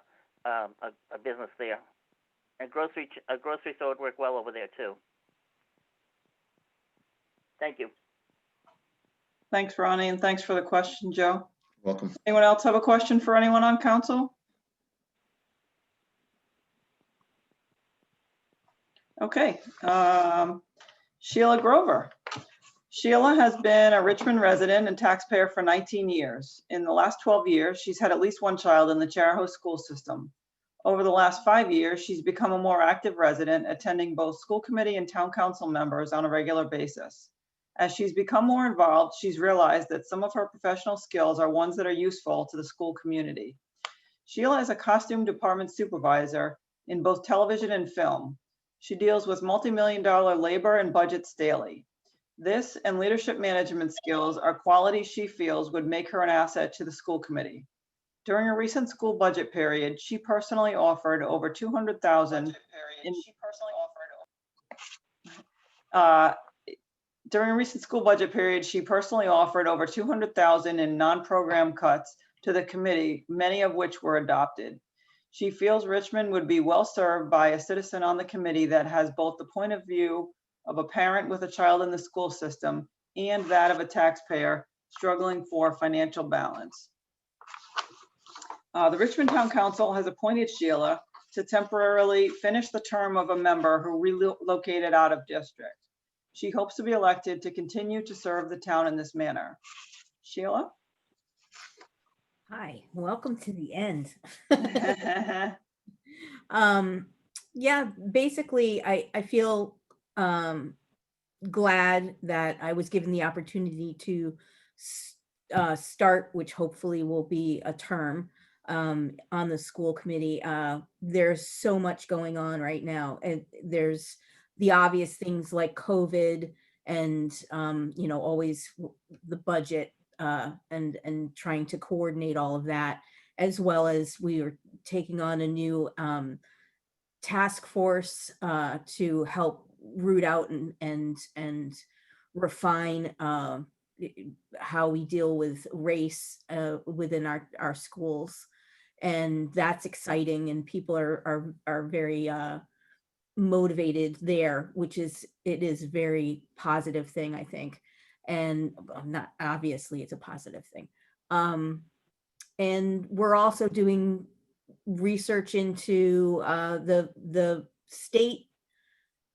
business there. And a grocery store would work well over there too. Thank you. Thanks, Ronnie, and thanks for the question, Joe. Welcome. Anyone else have a question for anyone on council? Okay, Sheila Grover. Sheila has been a Richmond resident and taxpayer for 19 years. In the last 12 years, she's had at least one child in the Charahoe school system. Over the last 5 years, she's become a more active resident, attending both school committee and town council members on a regular basis. As she's become more involved, she's realized that some of her professional skills are ones that are useful to the school community. Sheila is a costume department supervisor in both television and film. She deals with multi-million-dollar labor and budgets daily. This and leadership management skills are qualities she feels would make her an asset to the school committee. During a recent school budget period, she personally offered over $200,000 in during a recent school budget period, she personally offered over $200,000 in non-program cuts to the committee, many of which were adopted. She feels Richmond would be well served by a citizen on the committee that has both the point of view of a parent with a child in the school system and that of a taxpayer struggling for financial balance. The Richmond Town Council has appointed Sheila to temporarily finish the term of a member who relocated out of district. She hopes to be elected to continue to serve the town in this manner. Sheila? Hi, welcome to the end. Yeah, basically, I feel glad that I was given the opportunity to start, which hopefully will be a term on the school committee. There's so much going on right now, and there's the obvious things like COVID and always the budget and trying to coordinate all of that, as well as we are taking on a new task force to help root out and refine how we deal with race within our schools. And that's exciting, and people are very motivated there, which is a very positive thing, I think. And not obviously it's a positive thing. And we're also doing research into the state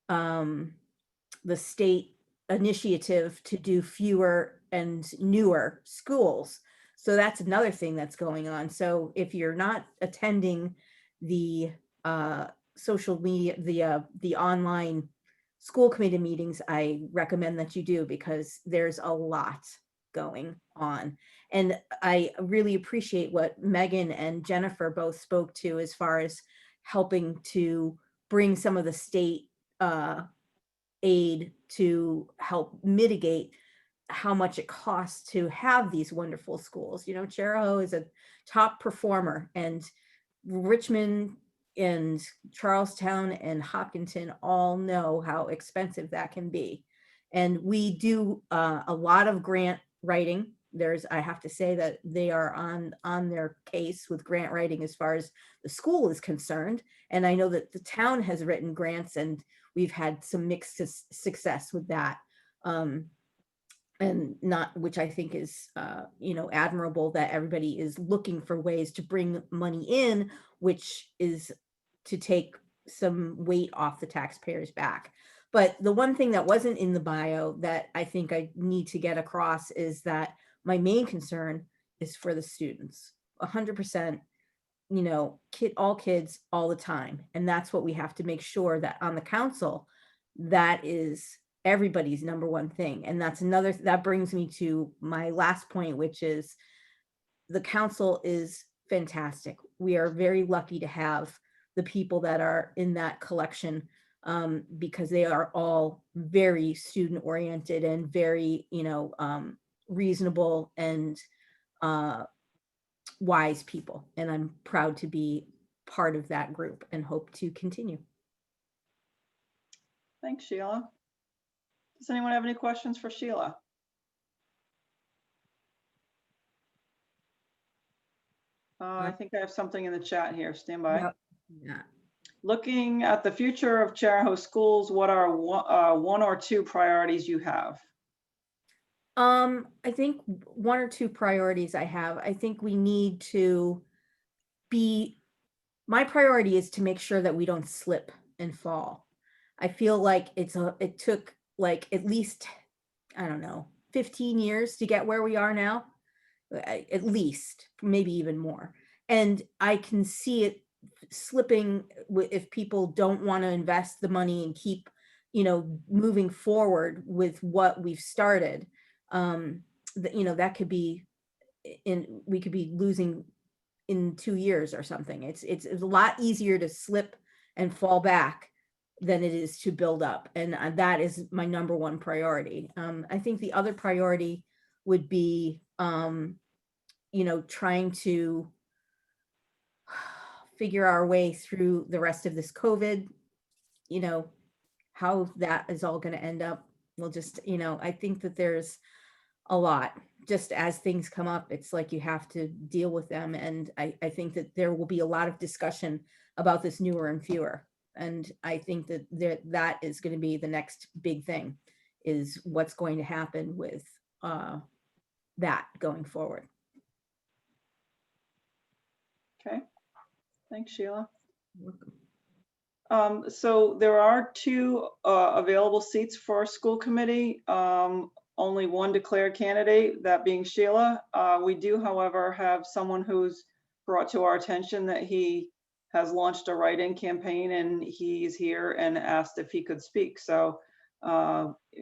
the state initiative to do fewer and newer schools. So that's another thing that's going on. So if you're not attending the social media, the online school committee meetings, I recommend that you do, because there's a lot going on. And I really appreciate what Megan and Jennifer both spoke to as far as helping to bring some of the state aid to help mitigate how much it costs to have these wonderful schools. You know, Cheraho is a top performer, and Richmond and Charlestown and Hopkinton all know how expensive that can be. And we do a lot of grant writing. I have to say that they are on their case with grant writing as far as the school is concerned. And I know that the town has written grants, and we've had some mixed success with that. And not, which I think is, admirable that everybody is looking for ways to bring money in, which is to take some weight off the taxpayers' back. But the one thing that wasn't in the bio that I think I need to get across is that my main concern is for the students. 100%, all kids all the time. And that's what we have to make sure that on the council, that is everybody's number one thing. And that brings me to my last point, which is the council is fantastic. We are very lucky to have the people that are in that collection, because they are all very student oriented and very, reasonable and wise people. And I'm proud to be part of that group and hope to continue. Thanks, Sheila. Does anyone have any questions for Sheila? I think I have something in the chat here. Stand by. Yep. Yeah. Looking at the future of Cheraho schools, what are one or two priorities you have? I think one or two priorities I have. I think we need to my priority is to make sure that we don't slip and fall. I feel like it took like at least, I don't know, 15 years to get where we are now, at least, maybe even more. And I can see it slipping if people don't want to invest the money and keep, moving forward with what we've started. That could be we could be losing in 2 years or something. It's a lot easier to slip and fall back than it is to build up. And that is my number one priority. I think the other priority would be, trying to figure our way through the rest of this COVID, how that is all going to end up. We'll just, I think that there's a lot. Just as things come up, it's like you have to deal with them. And I think that there will be a lot of discussion about this newer and fewer. And I think that that is going to be the next big thing, is what's going to happen with that going forward. Okay, thanks, Sheila. So there are 2 available seats for our school committee. Only one declared candidate, that being Sheila. We do, however, have someone who's brought to our attention that he has launched a write-in campaign, and he's here and asked if he could speak. So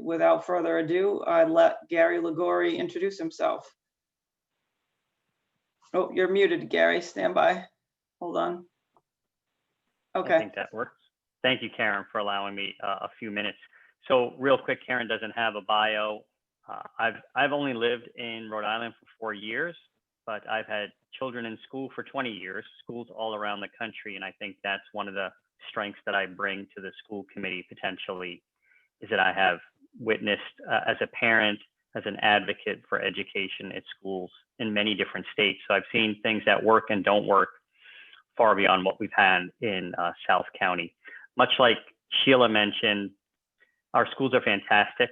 without further ado, I let Gary Ligori introduce himself. Oh, you're muted, Gary. Stand by. Hold on. Okay. I think that works. Thank you, Karen, for allowing me a few minutes. So real quick, Karen doesn't have a bio. I've only lived in Rhode Island for 4 years, but I've had children in school for 20 years, schools all around the country. And I think that's one of the strengths that I bring to the school committee potentially, is that I have witnessed as a parent, as an advocate for education at schools in many different states. So I've seen things that work and don't work far beyond what we've had in South County. Much like Sheila mentioned, our schools are fantastic.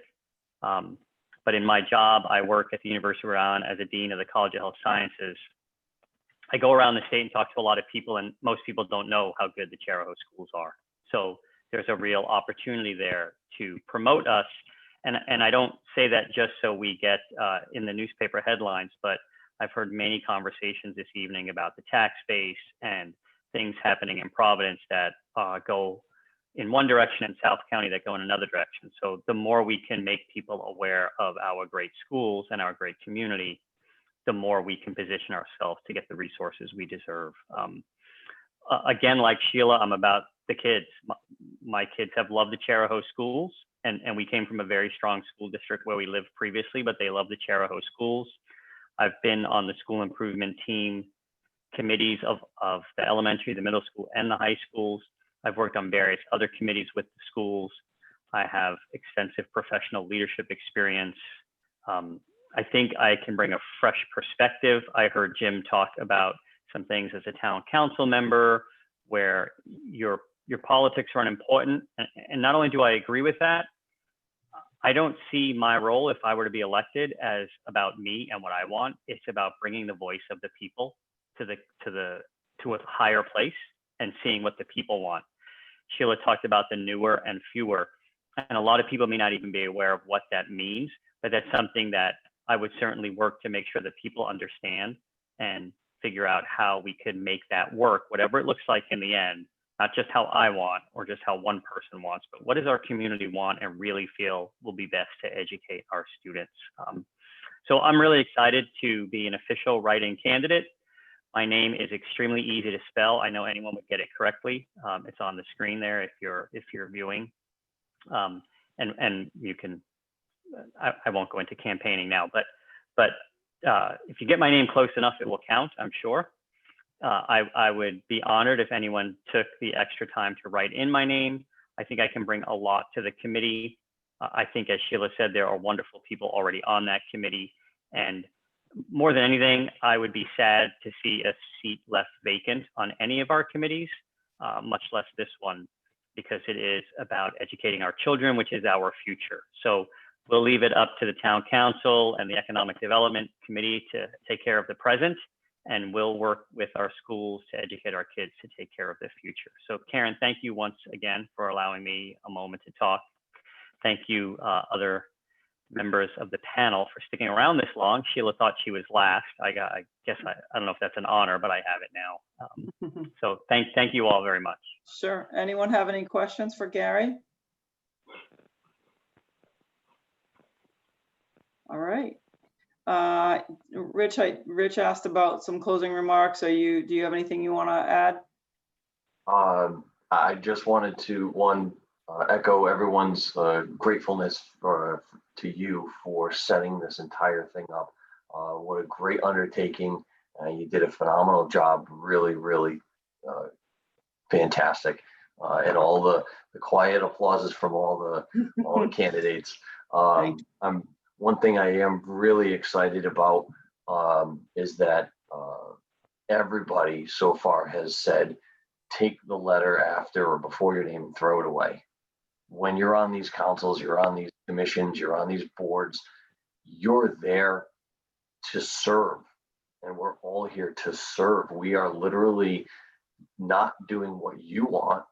But in my job, I work at the University of Rhode Island as a dean of the College of Health Sciences. I go around the state and talk to a lot of people, and most people don't know how good the Cheraho schools are. So there's a real opportunity there to promote us. And I don't say that just so we get in the newspaper headlines, but I've heard many conversations this evening about the tax base and things happening in Providence that go in one direction, in South County that go in another direction. So the more we can make people aware of our great schools and our great community, the more we can position ourselves to get the resources we deserve. Again, like Sheila, I'm about the kids. My kids have loved the Charahoe schools, and we came from a very strong school district where we lived previously, but they love the Charahoe schools. I've been on the school improvement team committees of the elementary, the middle school, and the high schools. I've worked on various other committees with the schools. I have extensive professional leadership experience. I think I can bring a fresh perspective. I heard Jim talk about some things as a town council member where your politics are unimportant. And not only do I agree with that, I don't see my role, if I were to be elected, as about me and what I want. It's about bringing the voice of the people to a higher place and seeing what the people want. Sheila talked about the newer and fewer, and a lot of people may not even be aware of what that means, but that's something that I would certainly work to make sure that people understand and figure out how we could make that work, whatever it looks like in the end, not just how I want or just how one person wants, but what does our community want and really feel will be best to educate our students. So I'm really excited to be an official write-in candidate. My name is extremely easy to spell. I know anyone would get it correctly. It's on the screen there if you're viewing. And you can, I won't go into campaigning now, but if you get my name close enough, it will count, I'm sure. I would be honored if anyone took the extra time to write in my name. I think I can bring a lot to the committee. I think, as Sheila said, there are wonderful people already on that committee. And more than anything, I would be sad to see a seat left vacant on any of our committees, much less this one, because it is about educating our children, which is our future. So we'll leave it up to the town council and the economic development committee to take care of the present, and we'll work with our schools to educate our kids to take care of the future. So Karen, thank you once again for allowing me a moment to talk. Thank you, other members of the panel, for sticking around this long. Sheila thought she was last. I guess I don't know if that's an honor, but I have it now. So thank you all very much. Sure. Anyone have any questions for Gary? All right. Rich asked about some closing remarks. Do you have anything you want to add? I just wanted to echo everyone's gratefulness to you for setting this entire thing up. What a great undertaking. You did a phenomenal job, really, really fantastic. And all the quiet applauses from all the candidates. One thing I am really excited about is that everybody so far has said, take the letter after or before your name and throw it away. When you're on these councils, you're on these commissions, you're on these boards, you're there to serve. And we're all here to serve. We are literally not doing what you want.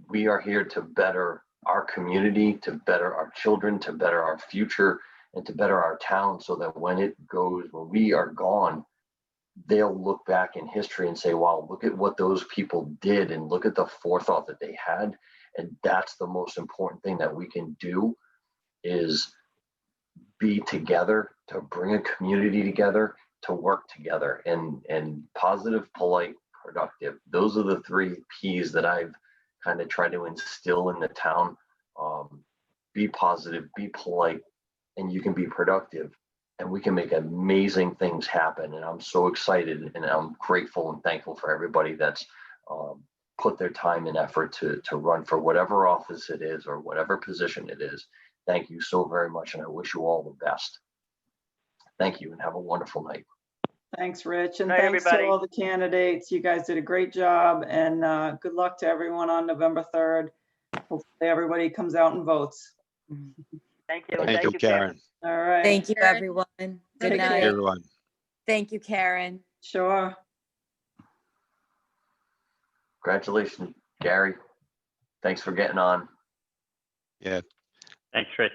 We are here to better our community, to better our children, to better our future, and to better our town, so that when we are gone, they'll look back in history and say, wow, look at what those people did, and look at the forethought that they had. And that's the most important thing that we can do, is be together, to bring a community together, to work together, and positive, polite, productive. Those are the 3 P's that I've kind of tried to instill in the town. Be positive, be polite, and you can be productive, and we can make amazing things happen. And I'm so excited, and I'm grateful and thankful for everybody that's put their time and effort to run for whatever office it is or whatever position it is. Thank you so very much, and I wish you all the best. Thank you, and have a wonderful night. Thanks, Rich, and Bye, thanks everybody. to all the candidates. You guys did a great job, and good luck to everyone on November 3rd. Hopefully everybody comes out and votes. Thank you. Thank you, Karen. All right. Thank you, everyone. Good Take night. care. Everyone. Thank you, Karen. Sure. Congratulations, Gary. Thanks for getting on. Yeah. Thanks, Rich.